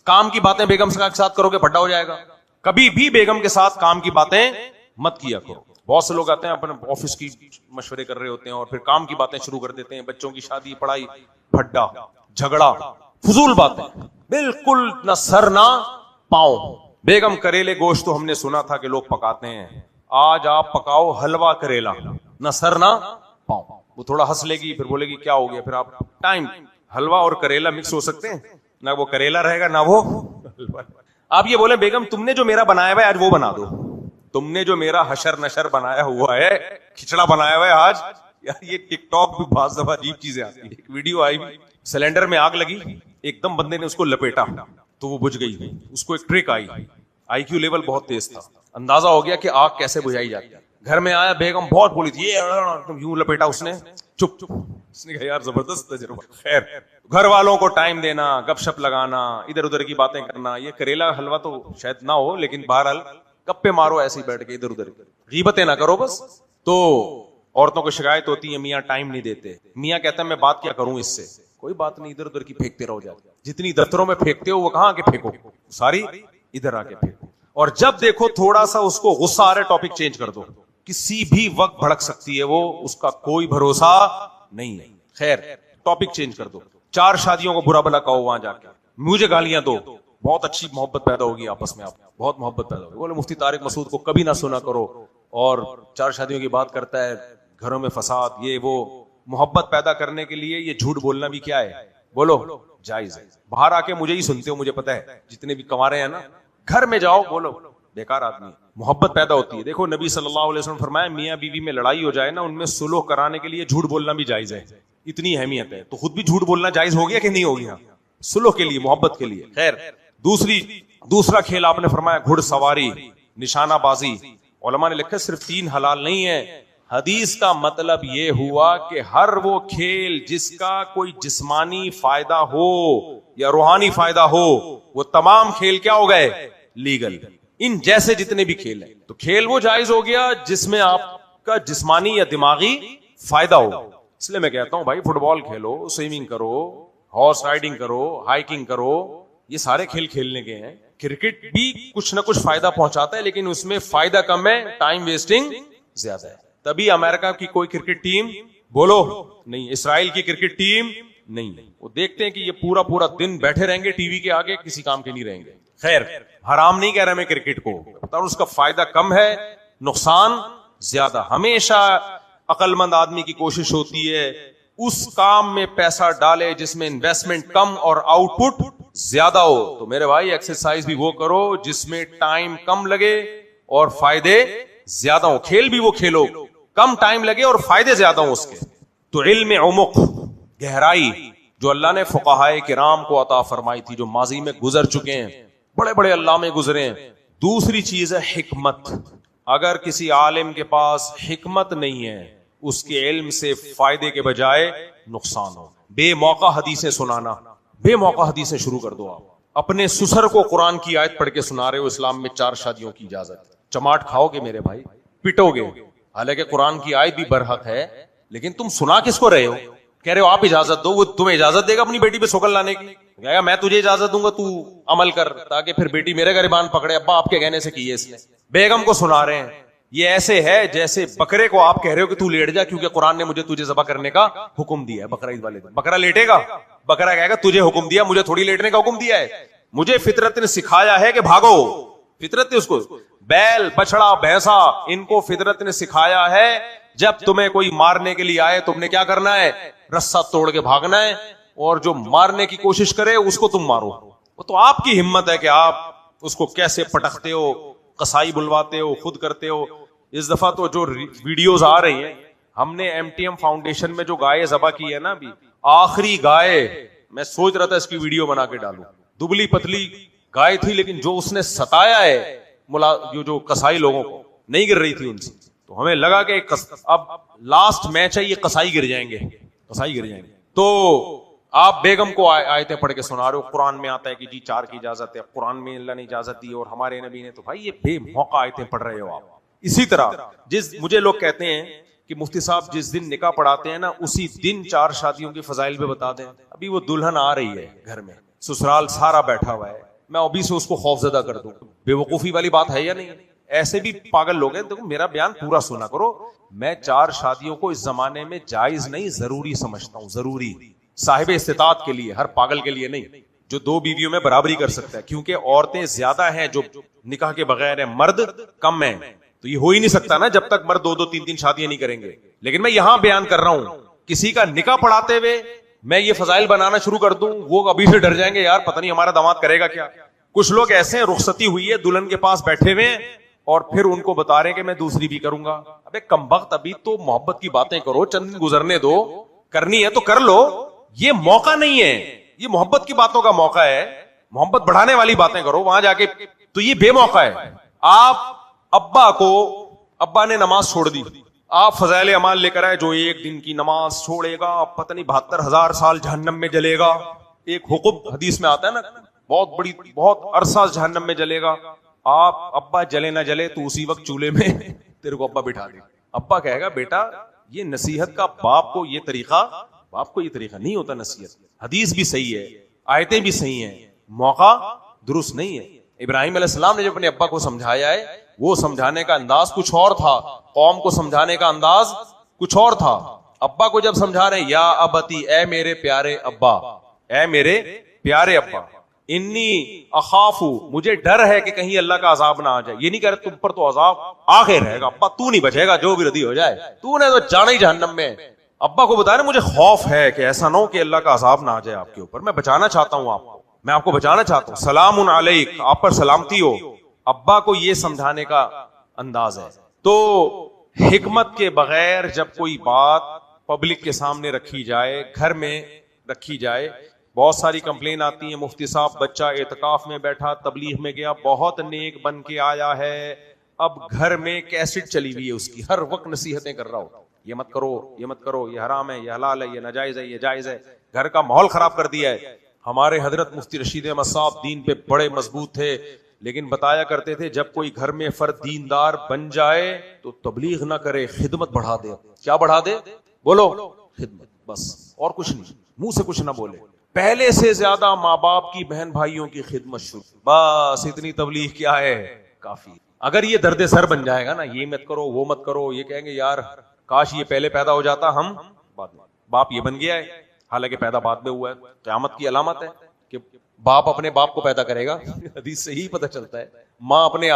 کام کی باتیں بیگم کے ساتھ کرو گے پھڈا ہو جائے گا. کبھی بھی بیگم کے ساتھ کام کی باتیں مت کیا کرو. بہت سے لوگ آتے ہیں اپنے آفس کی مشورے کر رہے ہوتے ہیں اور پھر کام کی باتیں شروع کر دیتے ہیں, بچوں کی شادی, پڑھائی, پھڈا, جھگڑا, فضول باتیں, بالکل نہ سر نہ پاؤں. بیگم کریلے گوشت تو ہم نے سنا تھا کہ لوگ پکاتے ہیں, آج آپ پکاؤ حلوہ کریلا, نہ سر نہ پاؤں. وہ تھوڑا ہنس لے گی, پھر بولے گی کیا ہو گیا, پھر آپ ٹائم. حلوہ اور کریلا مکس ہو سکتے ہیں؟ نہ وہ کریلا رہے گا نہ وہ حلوہ. آپ یہ بولیں بیگم تم نے جو میرا بنایا ہوا ہے آج وہ بنا دو, تم نے جو میرا حشر نشر بنایا ہوا ہے, کھچڑا بنایا ہوا ہے آج. یار یہ ٹک ٹاک بھی بعض دفعہ عجیب چیزیں آتی ہیں. ایک ویڈیو آئی, سلنڈر میں آگ لگی, ایک دم بندے نے اس کو لپیٹا تو وہ بجھ گئی. اس کو ایک ٹرک آئی, آئی کیو لیول بہت تیز تھا, اندازہ ہو گیا کہ آگ کیسے بجھائی جاتی ہے. گھر میں آیا, بیگم بہت بولی تھی, یہ یوں لپیٹا اس نے, چپ چپ. اس نے کہا یار زبردست تجربہ. خیر, گھر والوں کو ٹائم دینا, گپ شپ لگانا, ادھر ادھر کی باتیں کرنا. یہ کریلا حلوہ تو شاید نہ ہو, لیکن بہرحال گپے مارو ایسے ہی بیٹھ کے ادھر ادھر, غیبتیں نہ کرو بس. تو عورتوں کو شکایت ہوتی ہے میاں ٹائم نہیں دیتے. میاں کہتا ہے میں بات کیا کروں اس سے, کوئی بات نہیں, ادھر ادھر کی پھینکتے رہو. جاتے جتنی دفتروں میں پھینکتے ہو وہ کہاں کے پھینکو, ساری ادھر آ کے پھینکو. اور جب دیکھو تھوڑا سا اس کو غصہ آ رہا ہے, ٹاپک چینج کر دو. کسی بھی وقت بھڑک سکتی ہے وہ, اس کا کوئی بھروسہ نہیں ہے. خیر, ٹاپک چینج کر دو. 4 شادیوں کو برا بھلا کہو وہاں جا کے, مجھے گالیاں دو, بہت اچھی محبت پیدا ہوگی آپس میں, آپ بہت محبت پیدا ہوگی. بولے مفتی طارق مسعود کو کبھی نہ سنا کرو, اور 4 شادیوں کی بات کرتا ہے, گھروں میں فساد, یہ وہ. محبت پیدا کرنے کے لیے یہ جھوٹ بولنا بھی کیا ہے, بولو جائز ہے. باہر آ کے مجھے ہی سنتے ہو, مجھے پتا ہے, جتنے بھی کما رہے ہیں نا, گھر میں جاؤ بولو, بیکار آدمی. محبت پیدا ہوتی ہے. دیکھو نبی صلی اللہ علیہ وسلم فرمایا میاں بیوی میں لڑائی ہو جائے نا, ان میں صلح کرانے کے لیے جھوٹ بولنا بھی جائز ہے. اتنی اہمیت ہے. تو خود بھی جھوٹ بولنا جائز ہو گیا کہ نہیں ہو گیا, صلح کے لیے, محبت کے لیے. خیر, دوسرا کھیل آپ نے فرمایا گھڑ سواری, نشانہ بازی. علماء نے لکھا صرف 3 حلال نہیں ہے. حدیث کا مطلب یہ ہوا کہ ہر وہ کھیل جس کا کوئی جسمانی فائدہ ہو یا روحانی فائدہ ہو, وہ تمام کھیل کیا ہو گئے, لیگل. ان جیسے جتنے بھی کھیل ہیں, تو کھیل وہ جائز ہو گیا جس میں آپ کا جسمانی یا دماغی فائدہ ہو. اس لیے میں کہتا ہوں بھائی فٹ بال کھیلو, سوئمنگ کرو, ہارس رائڈنگ کرو, ہائکنگ کرو, یہ سارے کھیل کھیلنے کے ہیں. کرکٹ بھی کچھ نہ کچھ فائدہ پہنچاتا ہے, لیکن اس میں فائدہ کم ہے, ٹائم ویسٹنگ زیادہ ہے. تبھی امریکہ کی کوئی کرکٹ ٹیم بولو نہیں, اسرائیل کی کرکٹ ٹیم نہیں. وہ دیکھتے ہیں کہ یہ پورا دن بیٹھے رہیں گے ٹی وی کے آگے, کسی کام کے نہیں رہیں گے. خیر, حرام نہیں کہہ رہا میں کرکٹ کو, اس کا فائدہ کم ہے, نقصان زیادہ. ہمیشہ عقل مند آدمی کی کوشش ہوتی ہے اس کام میں پیسہ ڈالے جس میں انویسٹمنٹ کم اور آؤٹ پٹ زیادہ ہو. تو میرے بھائی ایکسرسائز بھی وہ کرو جس میں ٹائم کم لگے اور فائدے زیادہ ہو. کھیل بھی وہ کھیلو کم ٹائم لگے اور فائدے زیادہ ہوں اس کے. تو علم عمق, گہرائی, جو اللہ نے فقہائے کرام کو عطا فرمائی تھی, جو ماضی میں گزر چکے ہیں, بڑے بڑے علامے گزرے ہیں. دوسری چیز ہے حکمت. اگر کسی عالم کے پاس حکمت نہیں ہے, اس کے علم سے فائدے کے بجائے نقصان ہو. بے موقع حدیثیں سنانا, بے موقع حدیثیں شروع کر دو. آپ اپنے سسر کو قرآن کی آیت پڑھ کے سنا رہے ہو, اسلام میں 4 شادیوں کی اجازت, چماٹ کھاؤ گے میرے بھائی, پٹو گے. حالانکہ قرآن کی آیت بھی برحق ہے, لیکن تم سنا کس کو رہے ہو؟ کہہ رہے ہو آپ اجازت دو, وہ تمہیں اجازت دے گا اپنی بیٹی پہ سوکل لانے کی؟ کہے گا میں تجھے اجازت دوں گا, تو عمل کر, تاکہ پھر بیٹی میرے گریبان پکڑے, ابا آپ کے کہنے سے کیے اس نے. بیگم کو سنا رہے ہیں. یہ ایسے ہے جیسے بکرے کو آپ کہہ رہے ہو کہ تو لیٹ جا, کیونکہ قرآن نے مجھے تجھے ذبح کرنے کا حکم دیا ہے. بقرہ عید والے دن بکرا لیٹے گا, بکرا کہے گا تجھے حکم دیا, مجھے تھوڑی لیٹنے کا حکم دیا ہے. مجھے فطرت نے سکھایا ہے کہ بھاگو. فطرت نے اس کو, بیل, بچڑا, بھینسا, ان کو فطرت نے سکھایا ہے جب تمہیں کوئی مارنے کے لیے آئے تم نے کیا کرنا ہے, رسہ توڑ کے بھاگنا ہے, اور جو مارنے کی کوشش کرے اس کو تم مارو. وہ تو آپ کی ہمت ہے کہ آپ اس کو کیسے پٹکتے ہو, قصائی بلواتے ہو, خود کرتے ہو. اس دفعہ تو جو ویڈیوز آ رہی ہیں, ہم نے MTM فاؤنڈیشن میں جو گائے ذبح کی ہے نا ابھی, آخری گائے میں سوچ رہا تھا اس کی ویڈیو بنا کے ڈالوں, دبلی پتلی گائے تھی, لیکن جو اس نے ستایا ہے جو قصائی لوگوں کو, نہیں گر رہی تھی ان سے, تو ہمیں لگا کہ اب لاسٹ میچ ہے, یہ قصائی گر جائیں گے, قصائی گر جائیں گے. تو آپ بیگم کو آیتیں پڑھ کے سنا رہے ہو, قرآن میں آتا ہے کہ جی 4 کی اجازت ہے, قرآن میں اللہ نے اجازت دی اور ہمارے نبی نے, تو بھائی یہ بے موقع آیتیں پڑھ رہے ہو آپ. اسی طرح مجھے لوگ کہتے ہیں کہ مفتی صاحب جس دن نکاح پڑھاتے ہیں نا اسی دن 4 شادیوں کے فضائل بھی بتا دیں. ابھی وہ دلہن آ رہی ہے گھر میں, سسرال سارا بیٹھا ہوا ہے, میں ابھی سے اس کو خوف زدہ کر دوں, بے وقوفی والی بات ہے یا نہیں؟ ایسے بھی پاگل لوگ ہیں. دیکھو میرا بیان پورا سنا کرو, میں 4 شادیوں کو اس زمانے میں جائز نہیں ضروری سمجھتا ہوں, ضروری صاحب استطاعت کے لیے, ہر پاگل کے لیے نہیں, جو 2 بیویوں میں برابری کر سکتا ہے, کیونکہ عورتیں زیادہ ہیں جو نکاح کے بغیر ہیں, مرد کم ہیں, تو یہ ہو ہی نہیں سکتا نا جب تک مرد 2 2 3 3 شادیاں نہیں کریں گے. لیکن میں یہاں بیان کر رہا ہوں, کسی کا نکاح پڑھاتے ہوئے میں یہ فضائل بنانا شروع کر دوں, وہ ابھی سے ڈر جائیں گے, یار پتہ نہیں ہمارا داماد کرے گا کیا. کچھ لوگ ایسے ہیں, رخصتی ہوئی ہے, دلہن کے پاس بیٹھے ہوئے ہیں اور پھر ان کو بتا رہے ہیں کہ میں دوسری بھی کروں گا. ابے کمبخت, ابھی تو محبت کی باتیں کرو, چند دن گزرنے دو, کرنی ہے تو کر لو, یہ موقع نہیں ہے, یہ محبت کی باتوں کا موقع ہے, محبت بڑھانے والی باتیں کرو وہاں جا کے, تو یہ بے موقع ہے. آپ ابا نے نماز چھوڑ دی, آپ فضائل اعمال لے کر آئے, جو 1 دن کی نماز چھوڑے گا پتہ نہیں 72,000 سال جہنم میں جلے گا. ایک حکم حدیث میں آتا ہے نا, بہت عرصہ جہنم میں جلے گا. آپ ابا جلے نہ جلے تو اسی وقت چولہے میں تیرے کو ابا بٹھا دے. ابا کہے گا بیٹا یہ نصیحت کا باپ کو یہ طریقہ نہیں ہوتا نصیحت. حدیث بھی صحیح ہے, آیتیں بھی صحیح ہیں, موقع درست نہیں ہے. ابراہیم علیہ السلام نے جب اپنے ابا کو سمجھایا ہے, وہ سمجھانے کا انداز کچھ اور تھا, قوم کو سمجھانے کا انداز کچھ اور تھا. ابا کو جب سمجھا رہے ہیں, یا ابتی, اے میرے پیارے ابا, اے میرے پیارے ابا, انی اخافو, مجھے ڈر ہے کہ کہیں اللہ کا عذاب نہ آ جائے. یہ نہیں کہہ رہے تم پر تو عذاب آگے رہے گا, ابا تو نہیں بچے گا, جو بھی ردی ہو جائے, تو نے تو جانا ہی جہنم میں. ابا کو بتایا نا مجھے خوف ہے کہ ایسا نہ ہو کہ اللہ کا عذاب نہ آ جائے آپ کے اوپر, میں بچانا چاہتا ہوں آپ کو, میں آپ کو بچانا چاہتا ہوں, سلام علیک, آپ پر سلامتی ہو. ابا کو یہ سمجھانے کا انداز ہے. تو حکمت کے بغیر جب کوئی بات پبلک کے سامنے رکھی جائے, گھر میں رکھی جائے, بہت ساری کمپلین آتی ہیں, مفتی صاحب بچہ اعتکاف میں بیٹھا, تبلیغ میں گیا, بہت نیک بن کے آیا ہے, اب گھر میں کیسٹ چلی ہوئی ہے اس کی, ہر وقت نصیحتیں کر رہا ہو, یہ مت کرو, یہ مت کرو, یہ حرام ہے, یہ حلال ہے, یہ ناجائز ہے, یہ جائز ہے. گھر کا ماحول خراب کر دیا ہے. ہمارے حضرت مفتی رشید احمد صاحب دین پہ بڑے مضبوط تھے, لیکن بتایا کرتے تھے جب کوئی گھر میں فرد دیندار بن جائے تو تبلیغ نہ کرے, خدمت بڑھا دے. کیا بڑھا دے؟ بولو, خدمت, بس اور کچھ نہیں, منہ سے کچھ نہ بولے. پہلے سے زیادہ ماں باپ کی, بہن بھائیوں کی خدمت شروع, بس اتنی تبلیغ کیا ہے کافی. اگر یہ درد سر بن جائے گا نا, یہ مت کرو, وہ مت کرو, یہ کہیں گے یار کاش یہ پہلے پیدا ہو جاتا, ہم بعد میں. باپ یہ بن گیا ہے, حالانکہ پیدا بعد میں ہوا ہے. قیامت کی علامت ہے کہ باپ اپنے باپ کو پیدا کرے گا, حدیث سے ہی پتہ چلتا ہے. ماں اپنے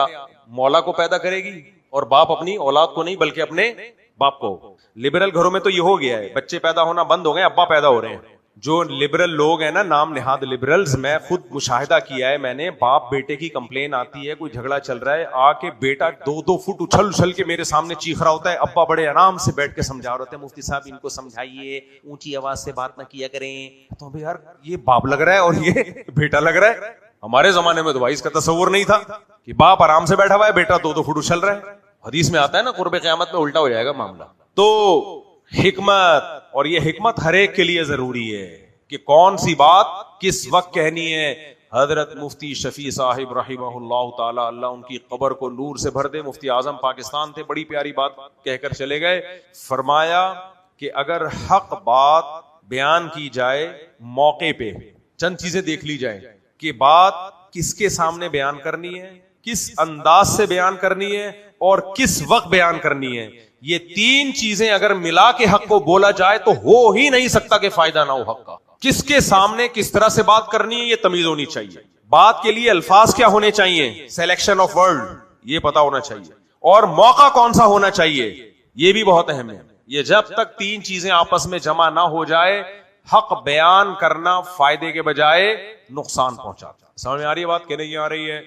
مولا کو پیدا کرے گی اور باپ اپنی اولاد کو نہیں بلکہ اپنے باپ کو. لبرل گھروں میں تو یہ ہو گیا ہے, بچے پیدا ہونا بند ہو گئے, ابا پیدا ہو رہے ہیں. جو لبرل لوگ ہیں نا, نام نہاد لبرلز, میں خود مشاہدہ کیا ہے میں نے, باپ بیٹے کی کمپلین آتی ہے, کوئی جھگڑا چل رہا ہے, آ کے بیٹا 2-2 فٹ اچھل کے میرے سامنے چیخ رہا ہوتا ہے, ابا بڑے آرام سے بیٹھ کے سمجھا رہے ہوتے ہیں, مفتی صاحب ان کو سمجھائیے, اونچی آواز سے بات نہ کیا کریں. تو ابھی یار یہ باپ لگ رہا ہے اور یہ بیٹا لگ رہا ہے. ہمارے زمانے میں تو بھائی اس کا تصور نہیں تھا کہ باپ آرام سے بیٹھا ہوا ہے, بیٹا 2-2 فٹ اچھل رہا ہے. حدیث میں آتا ہے نا قرب قیامت میں الٹا ہو جائے گا معاملہ. تو حکمت, اور یہ حکمت ہر ایک کے لیے ضروری ہے کہ کون سی بات کس وقت کہنی ہے. حضرت مفتی شفیع صاحب رحمہ اللہ تعالی, اللہ ان کی قبر کو نور سے بھر دے, مفتی اعظم پاکستان تھے, بڑی پیاری بات کہہ کر چلے گئے. فرمایا کہ اگر حق بات بیان کی جائے موقع پہ, چند چیزیں دیکھ لی جائیں کہ بات کس کے سامنے بیان کرنی ہے, کس انداز سے بیان کرنی ہے اور کس وقت بیان کرنی ہے. یہ 3 چیزیں اگر ملا کے حق کو بولا جائے تو ہو ہی نہیں سکتا کہ فائدہ نہ ہو حق کا. کس کے سامنے کس طرح سے بات کرنی ہے, یہ تمیز ہونی چاہیے. بات کے لیے الفاظ کیا ہونے چاہیے, سلیکشن آف ورڈ, یہ پتا ہونا چاہیے. اور موقع کون سا ہونا چاہیے, یہ بھی بہت اہم ہے. یہ جب تک 3 چیزیں آپس میں جمع نہ ہو جائے, حق بیان کرنا فائدے کے بجائے نقصان پہنچاتا. سمجھ میں آ رہی ہے بات کہ نہیں آ رہی ہے؟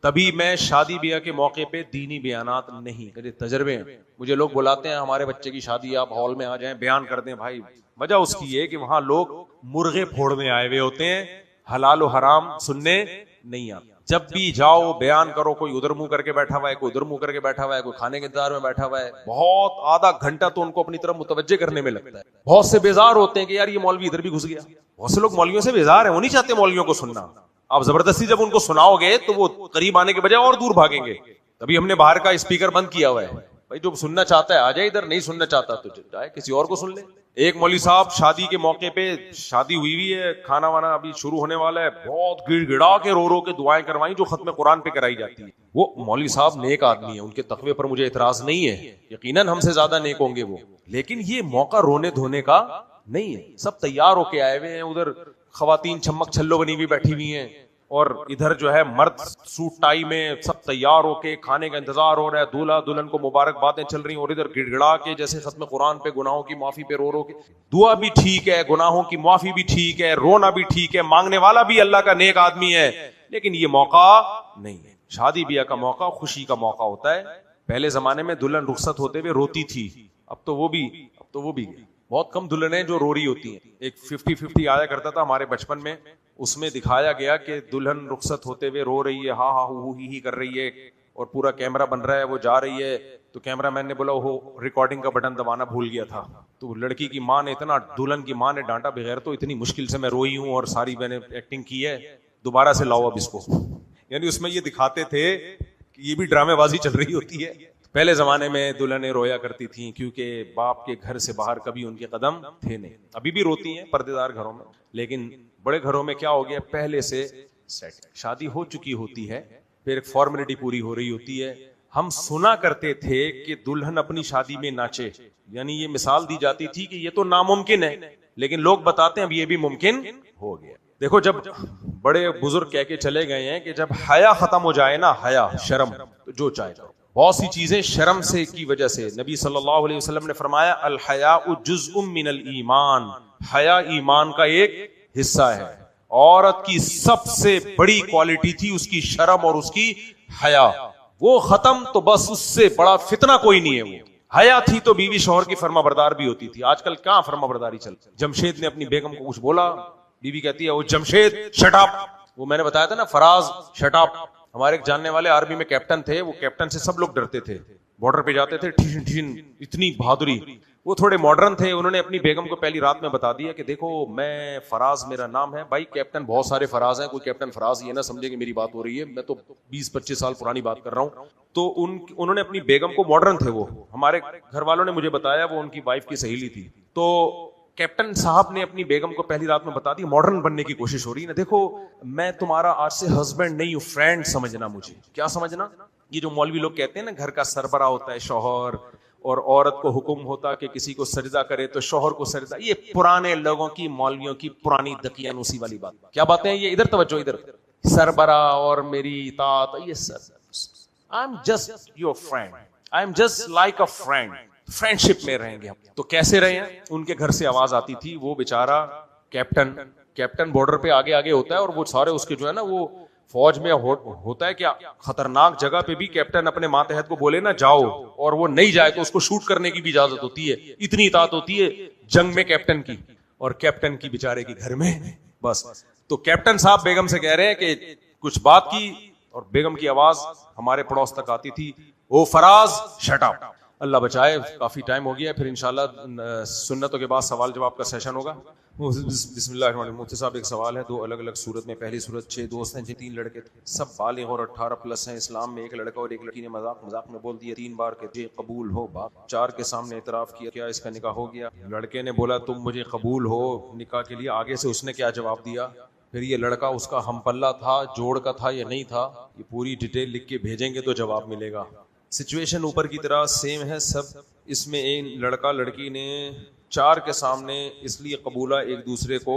تبھی میں شادی بیاہ کے موقع پہ دینی بیانات نہیں، میرے تجربے ہیں، مجھے لوگ بلاتے ہیں ہمارے بچے کی شادی آپ ہال میں آ جائیں بیان کر دیں، بھائی وجہ اس کی ہے کہ وہاں لوگ مرغے پھوڑنے آئے ہوئے ہوتے ہیں، حلال و حرام سننے نہیں آتے۔ جب بھی جاؤ بیان کرو، کوئی ادھر منہ کر کے بیٹھا ہوا ہے، کوئی ادھر منہ کر کے بیٹھا ہوا ہے، کوئی کھانے کے انتظار میں بیٹھا ہوا ہے، بہت آدھا گھنٹہ تو ان کو اپنی طرف متوجہ کرنے میں لگتا ہے۔ بہت سے بیزار ہوتے ہیں کہ یار یہ مولوی ادھر بھی گھس گیا، بہت سے لوگ مولویوں سے بیزار ہیں، وہ نہیں چاہتے مولویوں کو سننا، آپ زبردستی جب ان کو سناؤ گے تو وہ قریب آنے کے بجائے اور دور بھاگیں گے۔ تبھی ہم نے باہر کا اسپیکر بند کیا ہوا ہے، بھائی جو سننا چاہتا ہے آ جائے ادھر، نہیں سننا چاہتا تو جائے کسی اور کو سن لے۔ ایک مولوی صاحب شادی کے موقع پہ، شادی ہوئی ہے، کھانا وانا ابھی شروع ہونے والا ہے، بہت گڑ گڑا کے رو کے دعائیں کروائیں جو ختم قرآن پہ کرائی جاتی ہے۔ وہ مولوی صاحب نیک آدمی ہے، ان کے تقوی پر مجھے اعتراض نہیں ہے، یقیناً ہم سے زیادہ نیک ہوں گے وہ، لیکن یہ موقع رونے دھونے کا نہیں ہے۔ سب تیار ہو کے آئے ہوئے ہیں، ادھر خواتین چھمک چھلو بنی ہوئی بیٹھی ہوئی ہیں، اور ادھر جو ہے مرد سوٹ ٹائی میں سب تیار ہو کے کھانے کا انتظار ہو رہا ہے، دولہا دلہن کو مبارک باتیں چل رہی ہیں، اور ادھر گڑ گڑا کے جیسے ختم قرآن پہ گناہوں کی معافی پہ رو کے۔ دعا بھی ٹھیک ہے، گناہوں کی معافی بھی ٹھیک ہے، رونا بھی ٹھیک ہے، مانگنے والا بھی اللہ کا نیک آدمی ہے، لیکن یہ موقع نہیں ہے۔ شادی بیاہ کا موقع خوشی کا موقع ہوتا ہے۔ پہلے زمانے میں دلہن رخصت ہوتے ہوئے روتی تھی، اب تو وہ بھی بہت کم دلہنیں جو رو رہی ہوتی ہیں۔ ایک 50-50 آیا کرتا تھا ہمارے بچپن میں، اس میں دکھایا گیا کہ دلہن رخصت ہوتے ہوئے رو رہی ہے، ہاں ہاں ہو ہی کر رہی ہے، اور پورا کیمرہ بن رہا ہے، وہ جا رہی ہے تو کیمرہ مین نے بولا وہ ریکارڈنگ کا بٹن دبانا بھول گیا تھا، تو لڑکی کی ماں نے اتنا، دلہن کی ماں نے ڈانٹا بغیر تو اتنی مشکل سے میں روئی ہوں اور ساری میں نے ایکٹنگ کی ہے، دوبارہ سے لاؤ اب اس کو۔ یعنی اس میں یہ دکھاتے تھے کہ یہ بھی ڈرامے بازی چل رہی ہوتی ہے۔ پہلے زمانے میں دلہنیں رویا کرتی تھیں کیونکہ باپ کے گھر سے باہر کبھی ان کے قدم تھے نہیں، ابھی بھی روتی ہیں پردے دار گھروں میں، لیکن بڑے گھروں میں کیا ہو گیا، پہلے سے سیٹ، شادی ہو چکی ہوتی ہے، پھر ایک فارمیلٹی پوری ہو رہی ہوتی ہے۔ ہم سنا کرتے تھے کہ دلہن اپنی شادی میں ناچے، یعنی یہ مثال دی جاتی تھی کہ یہ تو ناممکن ہے، لیکن لوگ بتاتے ہیں اب یہ بھی ممکن ہو گیا۔ دیکھو جب بڑے بزرگ کہہ کے چلے گئے ہیں کہ جب حیا ختم ہو جائے نا، حیا شرم، تو جو چاہے کرو۔ بہت سی چیزیں شرم سے کی وجہ سے، نبی صلی اللہ علیہ وسلم نے فرمایا الحیاء جزء من الایمان، حیا ایمان کا ایک حصہ ہے۔ عورت کی سب سے بڑی کوالٹی تھی اس کی شرم اور اس کی حیا، وہ ختم تو بس اس سے بڑا فتنہ کوئی نہیں ہے۔ وہ حیا تھی تو بیوی شوہر کی فرما بردار بھی ہوتی تھی، آج کل کہاں فرما برداری چل۔ جمشید نے اپنی بیگم کو کچھ بولا، بیوی کہتی ہے وہ جمشید شٹ اپ، وہ میں نے بتایا تھا نا فراز شٹ اپ۔ ہمارے ایک جاننے والے آرمی میں کیپٹن تھے، وہ کیپٹن سے سب لوگ ڈرتے تھے، بارڈر پہ جاتے تھے ٹھین ٹھین، اتنی بہادری۔ وہ تھوڑے ماڈرن تھے، انہوں نے اپنی بیگم کو پہلی رات میں بتا دیا کہ دیکھو میں فراز میرا نام ہے، بھائی کیپٹن بہت سارے فراز ہیں، کوئی کیپٹن فراز یہ نہ سمجھے کہ میری بات ہو رہی ہے، میں تو 20-25 سال پرانی بات کر رہا ہوں۔ تو انہوں نے اپنی بیگم کو، ماڈرن تھے وہ، ہمارے گھر والوں نے مجھے بتایا وہ ان کی وائف کی سہیلی تھی، تو کیپٹن صاحب نے اپنی بیگم کو پہلی رات میں بتا دی، ماڈرن بننے کی کوشش ہو رہی ہے نا، دیکھو میں تمہارا آج سے ہسبینڈ نہیں ہوں، فرینڈ سمجھنا مجھے۔ کیا سمجھنا؟ یہ جو مولوی لوگ کہتے ہیں نا گھر کا سربراہ ہوتا ہے شوہر، اور عورت کو حکم ہوتا کہ کسی کو سجدہ کرے تو شوہر کو سجدہ، یہ پرانے لوگوں کی، مولویوں کی پرانی دقیانوسی والی بات۔ کیا باتیں ہیں یہ؟ ادھر توجہ، ادھر سربراہ اور میری اطاعت، یہ sir I am just your friend, I am just like a friend, friendship میں رہیں گے ہم۔ تو کیسے رہے ہیں؟ ان کے گھر سے آواز آتی تھی، وہ بیچارہ کیپٹن بارڈر پہ آگے آگے ہوتا ہے، اور وہ سارے اس کے جو ہے نا، وہ فوج میں ہوتا ہے کہ خطرناک جگہ پہ بھی کیپٹن اپنے ماتحت کو بولے نا جاؤ، اور وہ نہیں جائے تو اس کو شوٹ کرنے کی بھی اجازت ہوتی ہے، اتنی اطاعت ہوتی ہے جنگ میں کیپٹن کی، اور کیپٹن کی بیچارے کی گھر میں بس۔ تو کیپٹن صاحب بیگم سے کہہ رہے ہیں کہ کچھ بات کی، اور بیگم کی آواز ہمارے پڑوس تک آتی تھی، او فراز شٹ اپ۔ اللہ بچائے، کافی ٹائم ہو گیا ہے، پھر انشاءاللہ سنتوں کے بعد سوال جواب کا سیشن ہوگا۔ بسم اللہ الرحمن الرحیم۔ مفتی صاحب ایک سوال ہے، 2 الگ الگ صورت میں، پہلی صورت 6 دوست ہیں جن 3 لڑکے سب بالغ اور 18+ ہیں، اسلام میں ایک لڑکا اور ایک لڑکی نے مذاق میں بول دیا 3 بار کہ جی قبول ہو، باپ 4 کے سامنے اعتراف کیا، کیا اس کا نکاح ہو گیا؟ لڑکے نے بولا تم مجھے قبول ہو نکاح کے لیے، آگے سے اس نے کیا جواب دیا؟ پھر یہ لڑکا اس کا ہم پلہ تھا، جوڑ کا تھا یا نہیں تھا، یہ پوری ڈیٹیل لکھ کے بھیجیں گے تو جواب ملے گا۔ سچویشن اوپر کی طرح سیم ہے سب، اس میں ایک لڑکا لڑکی نے 4 کے سامنے اس لیے قبولہ ایک دوسرے کو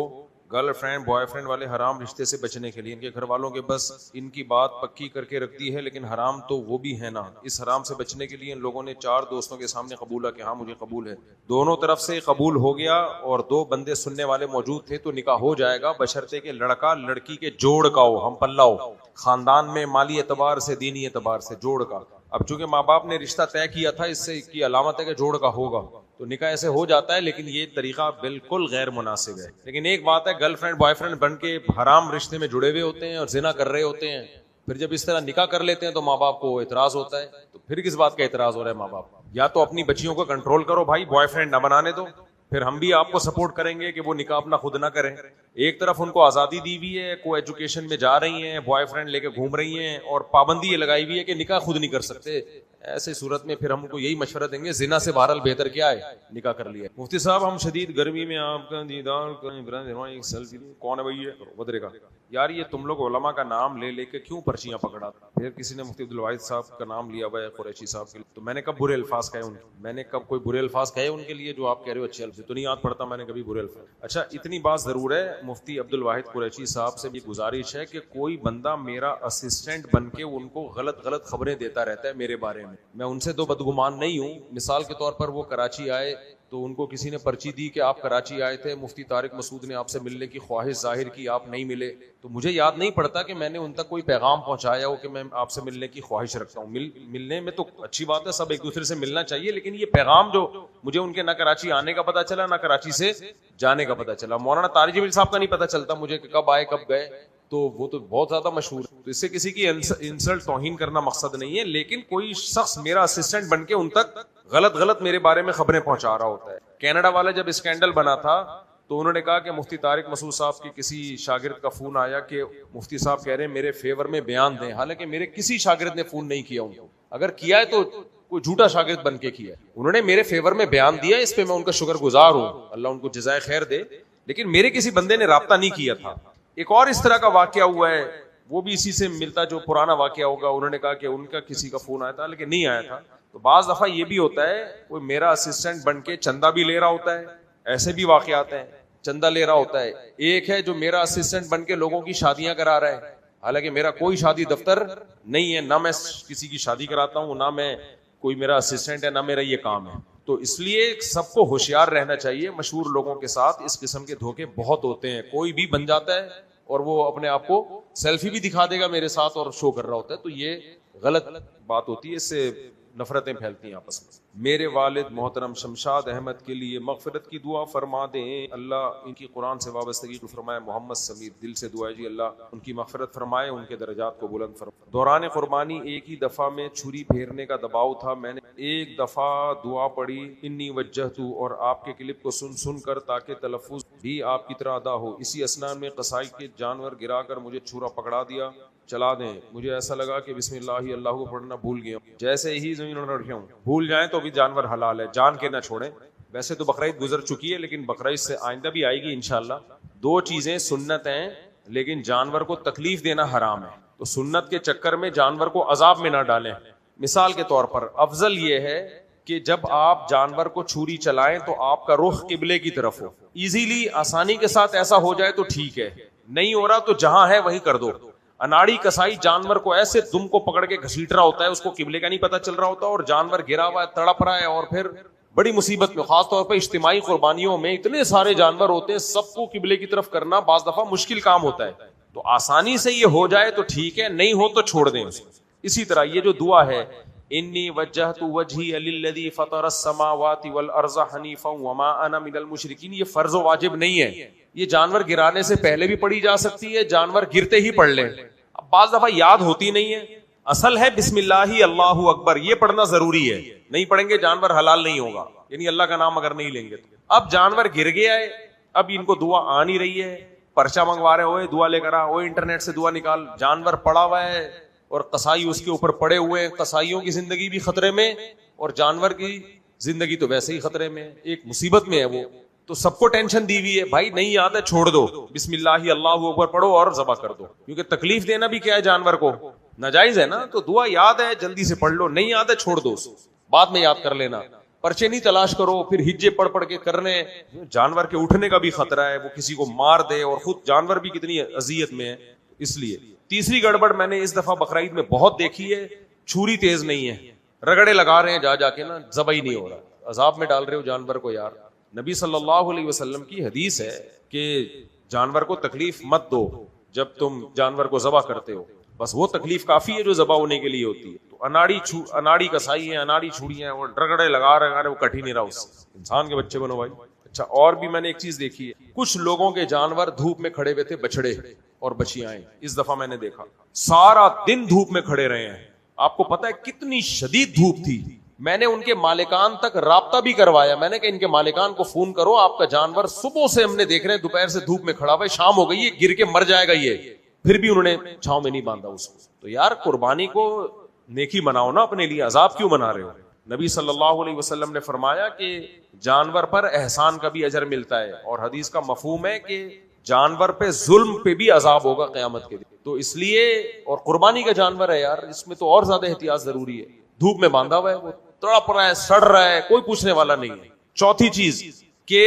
گرل فرینڈ بوائے فرینڈ والے حرام رشتے سے بچنے کے لیے ان کے گھر والوں کے بس ان کی بات پکی کر کے رکھ دی ہے، لیکن حرام تو وہ بھی ہے نا. اس حرام سے بچنے کے لیے ان لوگوں نے 4 دوستوں کے سامنے قبولا کہ ہاں مجھے قبول ہے. دونوں طرف سے قبول ہو گیا اور 2 بندے سننے والے موجود تھے تو نکاح ہو جائے گا، بشرطے کہ لڑکا لڑکی کے جوڑ کا ہو، ہم پلہ ہو، خاندان میں مالی اعتبار سے دینی اعتبار سے جوڑ کا. اب چونکہ ماں باپ نے رشتہ طے کیا تھا، اس سے کی علامت ہے کہ جوڑ کا ہوگا، تو نکاح ایسے ہو جاتا ہے. لیکن یہ طریقہ بالکل غیر مناسب ہے. لیکن ایک بات ہے، گرل فرینڈ بوائے فرینڈ بن کے حرام رشتے میں جڑے ہوئے ہوتے ہیں اور زنا کر رہے ہوتے ہیں، پھر جب اس طرح نکاح کر لیتے ہیں تو ماں باپ کو اعتراض ہوتا ہے. تو پھر کس بات کا اعتراض ہو رہا ہے ماں باپ؟ یا تو اپنی بچیوں کو کنٹرول کرو بھائی، بوائے فرینڈ نہ بنانے دو، پھر ہم بھی آپ کو سپورٹ کریں گے کہ وہ نکاح اپنا خود نہ کریں. ایک طرف ان کو آزادی دی ہوئی ہے، کو ایجوکیشن میں جا رہی ہیں، بوائے فرینڈ لے کے گھوم رہی ہیں، اور پابندی یہ لگائی ہوئی ہے کہ نکاح خود نہیں کر سکتے. ایسے صورت میں پھر ہم کو یہی مشورہ دیں گے زنا سے بہرحال بہتر کیا ہے، نکاح کر لیا. مفتی صاحب ہم شدید گرمی میں آپ کا دیدار کریں، سیلفی کون ہے بھائی یہ ودرے کا؟ یار یہ تم لوگ علماء کا نام لے لے کے کیوں پرچیاں پکڑا؟ پھر کسی نے مفتی عبدالواحد صاحب کا نام لیا ہوا ہے قریشی صاحب کے لیے، تو میں نے کب برے الفاظ کہے ان کے؟ میں نے کب کوئی برے الفاظ کہے ان کے لیے؟ جو آپ کہہ رہے ہو اچھے الفاظ تو نہیں یاد پڑتا میں نے کبھی برے الفاظ. اچھا اتنی بات ضرور ہے، مفتی عبدالواحد قریشی صاحب سے بھی گزارش ہے کہ کوئی بندہ میرا اسسٹنٹ بن کے ان کو غلط خبریں دیتا رہتا ہے میرے بارے میں ان سے تو بدگمان نہیں ہوں. مثال کے طور پر وہ کراچی آئے تو ان کو کسی نے پرچی دی کہ آپ کراچی آئے تھے، مفتی طارق مسعود نے آپ سے ملنے کی خواہش ظاہر کی، آپ نہیں ملے. تو مجھے یاد نہیں پڑتا کہ میں نے ان تک کوئی پیغام پہنچایا ہو کہ میں آپ سے ملنے کی خواہش رکھتا ہوں. ملنے میں تو اچھی بات ہے، سب ایک دوسرے سے ملنا چاہیے، لیکن یہ پیغام جو مجھے ان کے نہ کراچی آنے کا پتا چلا نہ کراچی سے جانے کا پتا چلا. مولانا طارق جمیل صاحب کا نہیں پتا چلتا مجھے کہ کب آئے کب گئے، تو وہ تو بہت زیادہ مشہور ہے. تو اس سے کسی کی انسلٹ توہین کرنا مقصد نہیں ہے، لیکن کوئی شخص میرا اسسٹنٹ بن کے ان تک غلط میرے بارے میں خبریں پہنچا رہا ہوتا ہے. کینیڈا والا جب اسکینڈل بنا تھا تو انہوں نے کہا کہ مفتی طارق مسعود صاحب کی کسی شاگرد کا فون آیا کہ مفتی صاحب کہہ رہے ہیں میرے فیور میں بیان دیں، حالانکہ میرے کسی شاگرد نے فون نہیں کیا ان کو. اگر کیا ہے تو کوئی جھوٹا شاگرد بن کے کیا ہے. انہوں نے میرے فیور میں بیان دیا، اس پہ میں ان کا شکر گزار ہوں، اللہ ان کو جزائے خیر دے، لیکن میرے کسی بندے نے رابطہ نہیں کیا تھا. ایک اور اس طرح کا واقعہ ہوا ہے، وہ بھی اسی سے ملتا جو پرانا واقعہ ہوگا. انہوں نے کہا کہ ان کا کسی کا فون آیا تھا لیکن نہیں آیا تھا. تو بعض دفعہ یہ بھی ہوتا ہے کوئی میرا اسسٹنٹ بن کے چندہ بھی لے رہا ہوتا ہے، ایسے بھی واقعات ہیں، چندہ لے رہا ہوتا ہے. ایک ہے جو میرا اسسٹنٹ بن کے لوگوں کی شادیاں کرا رہا ہے، حالانکہ میرا کوئی شادی دفتر نہیں ہے، نہ میں کسی کی شادی کراتا ہوں، نہ میں کوئی میرا اسسٹنٹ ہے، نہ میرا یہ کام ہے. تو اس لیے سب کو ہوشیار رہنا چاہیے. مشہور لوگوں کے ساتھ اس قسم کے دھوکے بہت ہوتے ہیں. کوئی بھی بن جاتا ہے اور وہ اپنے آپ کو سیلفی بھی دکھا دے گا میرے ساتھ اور شو کر رہا ہوتا ہے، تو یہ غلط بات ہوتی ہے، اس سے نفرتیں پھیلتی ہیں آپس میں. میرے والد محترم شمشاد احمد کے لیے مغفرت کی دعا فرما دیں، اللہ ان کی قرآن سے وابستگی کو فرمائے. محمد سمیر دل سے دعا ہے جی اللہ ان کی مغفرت فرمائے، ان کے درجات کو بلند فرمائے. دوران قربانی ایک ہی دفعہ میں چھری پھیرنے کا دباؤ تھا، میں نے ایک دفعہ دعا پڑھی انی وجہت اور آپ کے کلپ کو سن کر تاکہ تلفظ بھی آپ کی طرح ادا ہو. اسی اسنا میں قصائی کے جانور گرا کر مجھے چھرا پکڑا دیا، چلا دیں. مجھے ایسا لگا کہ بسم اللہ اللہ کو پڑھنا بھول گیا، جیسے ہی زمین پر رکھا ہوں. بھول جائیں تو بھی جانور حلال ہے، جان کے نہ چھوڑیں. ویسے تو بقرعید گزر چکی ہے، لیکن بقرعید سے آئندہ بھی آئے گی انشاءاللہ. 2 چیزیں سنت ہیں لیکن جانور کو تکلیف دینا حرام ہے، تو سنت کے چکر میں جانور کو عذاب میں نہ ڈالیں. مثال کے طور پر افضل یہ ہے کہ جب آپ جانور کو چھری چلائیں تو آپ کا رخ قبلے کی طرف ہو. ایزیلی آسانی کے ساتھ ایسا ہو جائے تو ٹھیک ہے، نہیں ہو رہا تو جہاں ہے وہیں کر دو. اناڑی کسائی جانور کو ایسے دم کو پکڑ کے گھسیٹ رہا ہوتا ہے، اس کو قبلے کا نہیں پتا چل رہا ہوتا، اور جانور گرا ہوا ہے، تڑپ رہا ہے، اور پھر بڑی مصیبت میں. خاص طور پہ اجتماعی قربانیوں میں اتنے سارے جانور ہوتے ہیں، سب کو قبلے کی طرف کرنا بعض دفعہ مشکل کام ہوتا ہے. تو آسانی سے یہ ہو جائے تو ٹھیک ہے، نہیں ہو تو چھوڑ دیں اسے. اسی طرح یہ جو دعا ہے انی وجہت وجہی للذی فطر السماوات والارض حنیفا وما انا من المشرکین، یہ فرض و واجب نہیں ہے. یہ جانور گرانے سے پہلے بھی پڑھی جا سکتی ہے، جانور گرتے ہی پڑھ لیں. اب بعض دفعہ یاد ہوتی نہیں ہے. اصل ہے بسم اللہ اللہ اکبر، یہ پڑھنا ضروری ہے. نہیں پڑھیں گے جانور حلال نہیں ہوگا، یعنی اللہ کا نام اگر نہیں لیں گے تو. اب جانور گر گیا ہے، اب ان کو دعا آ نہیں رہی ہے، پرچہ منگوا رہے ہوئے دعا لے کر آ، وہ انٹرنیٹ سے دعا نکال. جانور پڑا ہوا ہے اور قصائی اس کے اوپر پڑے ہوئے ہیں. قصائیوں کی زندگی بھی خطرے میں اور جانور کی زندگی تو ویسے ہی خطرے میں، ایک مصیبت میں ہے وہ. تو سب کو ٹینشن دی ہوئی ہے، بھائی نہیں یاد ہے چھوڑ دو، بسم اللہ اللہ اکبر پڑھو اور ذبح کر دو. کیونکہ تکلیف دینا بھی کیا ہے جانور کو، ناجائز ہے نا. تو دعا یاد ہے جلدی سے پڑھ لو، نہیں یاد ہے چھوڑ دو، بعد میں یاد کر لینا. پرچے نہیں تلاش کرو پھر ہجے پڑھ پڑھ کے کرنے. جانور کے اٹھنے کا بھی خطرہ ہے, وہ کسی کو مار دے, اور خود جانور بھی کتنی اذیت میں ہے. اس لیے تیسری گڑبڑ میں نے اس دفعہ بقرعید میں بہت دیکھی ہے, چھری تیز نہیں ہے, رگڑے لگا رہے ہیں جا کے نا, ذبح ہی نہیں ہو رہا, عذاب میں ڈال رہے ہو جانور کو. یار نبی صلی اللہ علیہ وسلم کی حدیث ہے کہ جانور کو تکلیف مت دو جب تم جانور کو ذبح کرتے ہو, بس وہ تکلیف کافی ہے جو ذبح ہونے کے لیے ہوتی ہے. تو اناڑی کسائی ہے, اناڑی چھڑی ہیں, وہ رگڑے لگا رہے ہیں, وہ کٹ ہی نہیں رہا اس سے. انسان کے بچے بنو بھائی. اچھا, اور بھی میں نے ایک چیز دیکھی ہے, کچھ لوگوں کے جانور دھوپ میں کھڑے ہوئے تھے, بچڑے اور بچیاں. اس دفعہ میں نے دیکھا سارا دن دھوپ میں کھڑے رہے ہیں. آپ کو پتا ہے کتنی شدید دھوپ تھی. میں نے ان کے مالکان تک رابطہ بھی کروایا, میں نے کہا ان کے مالکان کو فون کرو, آپ کا جانور صبح سے ہم نے دیکھ رہے ہیں دوپہر سے دھوپ میں کھڑا ہوا ہے, شام ہو گئی ہے, گر کے مر جائے گا یہ, پھر بھی انہوں نے چھاؤں میں نہیں باندھا اس کو. تو یار قربانی کو نیکی بناؤ نا اپنے لیے, عذاب کیوں بنا رہے ہو؟ نبی صلی اللہ علیہ وسلم نے فرمایا کہ جانور پر احسان کا بھی اجر ملتا ہے, اور حدیث کا مفہوم ہے کہ جانور پہ ظلم پہ بھی عذاب ہوگا قیامت کے دن. تو اس لیے, اور قربانی کا جانور ہے یار, اس میں تو اور زیادہ احتیاط ضروری ہے. دھوپ میں باندھا ہوا ہے, وہ تڑپ رہا ہے, سڑ رہا ہے, کوئی پوچھنے والا نہیں ہے. چوتھی چیز کہ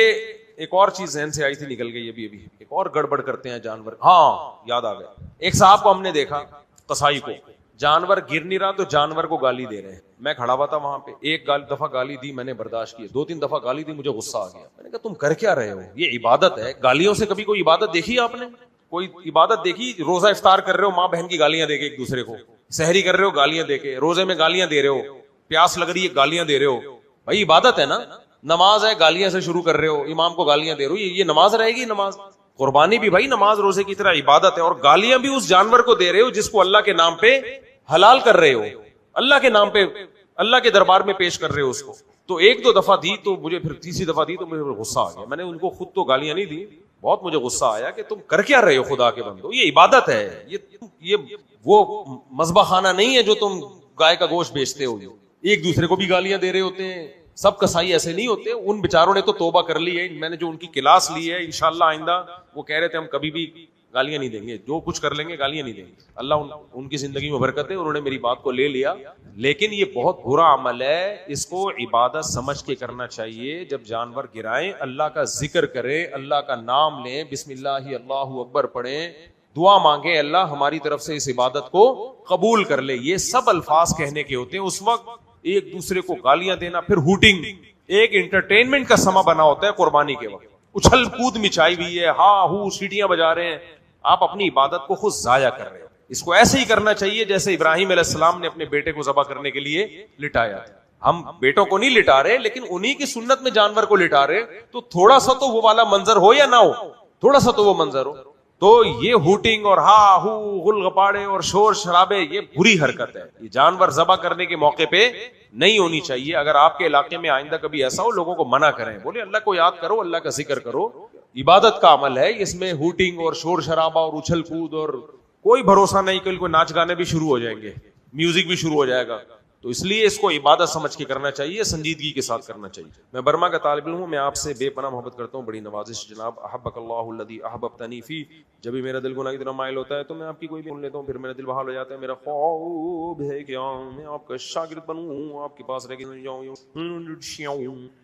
ایک اور چیز ذہن سے آئی تھی, نکل گئی ابھی, ایک اور گڑبڑ کرتے ہیں جانور. ہاں یاد آ گیا, ایک صاحب کو ہم نے دیکھا قصائی کو, جانور گر نہیں رہا تو جانور کو گالی دے رہے ہیں. میں کھڑا ہوا تھا وہاں پہ, ایک دفعہ گالی دی میں نے برداشت کی, 2-3 دفعہ گالی دی, مجھے غصہ آ گیا. میں نے کہا تم کر کیا رہے ہو, یہ عبادت ہے. گالیوں سے کبھی کوئی عبادت دیکھی ہے آپ نے؟ کوئی عبادت دیکھی؟ روزہ افطار کر رہے ہو ماں بہن کی گالیاں دے کے ایک دوسرے کو, سحری کر رہے ہو گالیاں دے کے, روزے میں گالیاں دے رہے ہو, پیاس لگ رہی ہے گالیاں دے رہے ہو. بھائی عبادت ہے نا, نماز ہے گالیاں سے شروع کر رہے ہو, امام کو گالیاں دے رہے ہو, یہ نماز رہے گی؟ نماز قربانی بھی بھائی نماز روزے کی طرح عبادت ہے, اور گالیاں بھی اس جانور کو دے رہے ہو جس کو اللہ کے نام پہ حلال کر رہے ہو, اللہ کے نام پہ اللہ کے دربار میں پیش کر رہے ہو اس کو. تو 1-2 دفعہ دی تو مجھے, پھر تیسری دفعہ دی تو مجھے غصہ آ گیا. میں نے ان کو خود تو گالیاں نہیں دی, بہت مجھے غصہ آیا کہ تم کر کیا رہے ہو خدا کے بندو, یہ عبادت ہے, یہ وہ مذبح خانہ نہیں ہے جو تم گائے کا گوشت بیچتے ہو. ایک دوسرے کو بھی گالیاں دے رہے ہوتے ہیں, سب کسائی ایسے نہیں ہوتے. ان بیچاروں نے تو توبہ کر لی ہے, میں نے جو ان کی کلاس لی ہے انشاءاللہ آئندہ وہ کہہ رہے تھے ہم کبھی بھی گالیاں نہیں دیں گے, جو کچھ کر لیں گے گالیاں نہیں دیں گے. اللہ ان کی زندگی میں برکت ہے, انہوں نے میری بات کو لے لیا. لیکن یہ بہت برا عمل ہے, اس کو عبادت سمجھ کے کرنا چاہیے. جب جانور گرائیں اللہ کا ذکر کریں, اللہ کا نام لیں, بسم اللہ اللہ اکبر پڑھیں, دعا مانگیں اللہ ہماری طرف سے اس عبادت کو قبول کر لے. یہ سب الفاظ کہنے کے ہوتے ہیں. اس وقت ایک دوسرے کو گالیاں دینا, پھر ہوٹنگ, ایک انٹرٹینمنٹ کا سما بنا ہوتا ہے قربانی کے وقت, اچھل کود مچائی ہوئی ہے, ہاں ہو سیٹیاں بجا رہے ہیں. آپ اپنی عبادت کو خود ضائع کر رہے ہو. اس کو ایسے ہی کرنا چاہیے جیسے ابراہیم علیہ السلام نے اپنے بیٹے کو ذبح کرنے کے لیے لٹایا. ہم بیٹوں کو نہیں لٹا رہے, لیکن انہی کی سنت میں جانور کو لٹا رہے, تو تھوڑا سا تو وہ والا منظر ہو یا نہ ہو, تھوڑا سا تو وہ منظر ہو. تو یہ ہوٹنگ اور ہا ہو غل غپاڑے اور شور شرابے یہ بری حرکت ہے. یہ جانور ذبح کرنے کے موقع پہ نہیں ہونی چاہیے. اگر آپ کے علاقے میں آئندہ کبھی ایسا ہو, لوگوں کو منع کریں, بولے اللہ کو یاد کرو, اللہ کا ذکر کرو. عبادت کا عمل ہے, اس میں ہوٹنگ اور شور شرابہ اور اچھل کود اور کوئی بھروسہ نہیں, کل کوئی ناچ گانے بھی شروع ہو جائیں گے, میوزک بھی شروع ہو جائے گا. تو اس لیے اس کو عبادت سمجھ کے کرنا چاہیے, سنجیدگی کے ساتھ کرنا چاہیے. میں برما کا طالب علم ہوں, میں آپ سے بے پناہ محبت کرتا ہوں, بڑی نوازش جناب. احبک اللہ الذی احببتنی فی. جب بھی میرا دل گناہ کی طرف مائل ہوتا ہے تو میں آپ کی کوئی بھی سن لیتا ہوں, پھر میرا دل بحال ہو جاتا ہے. میرا خواب ہے کہ میں آپ کا شاگرد بنوں, آپ کے پاس رہ کے جاؤں.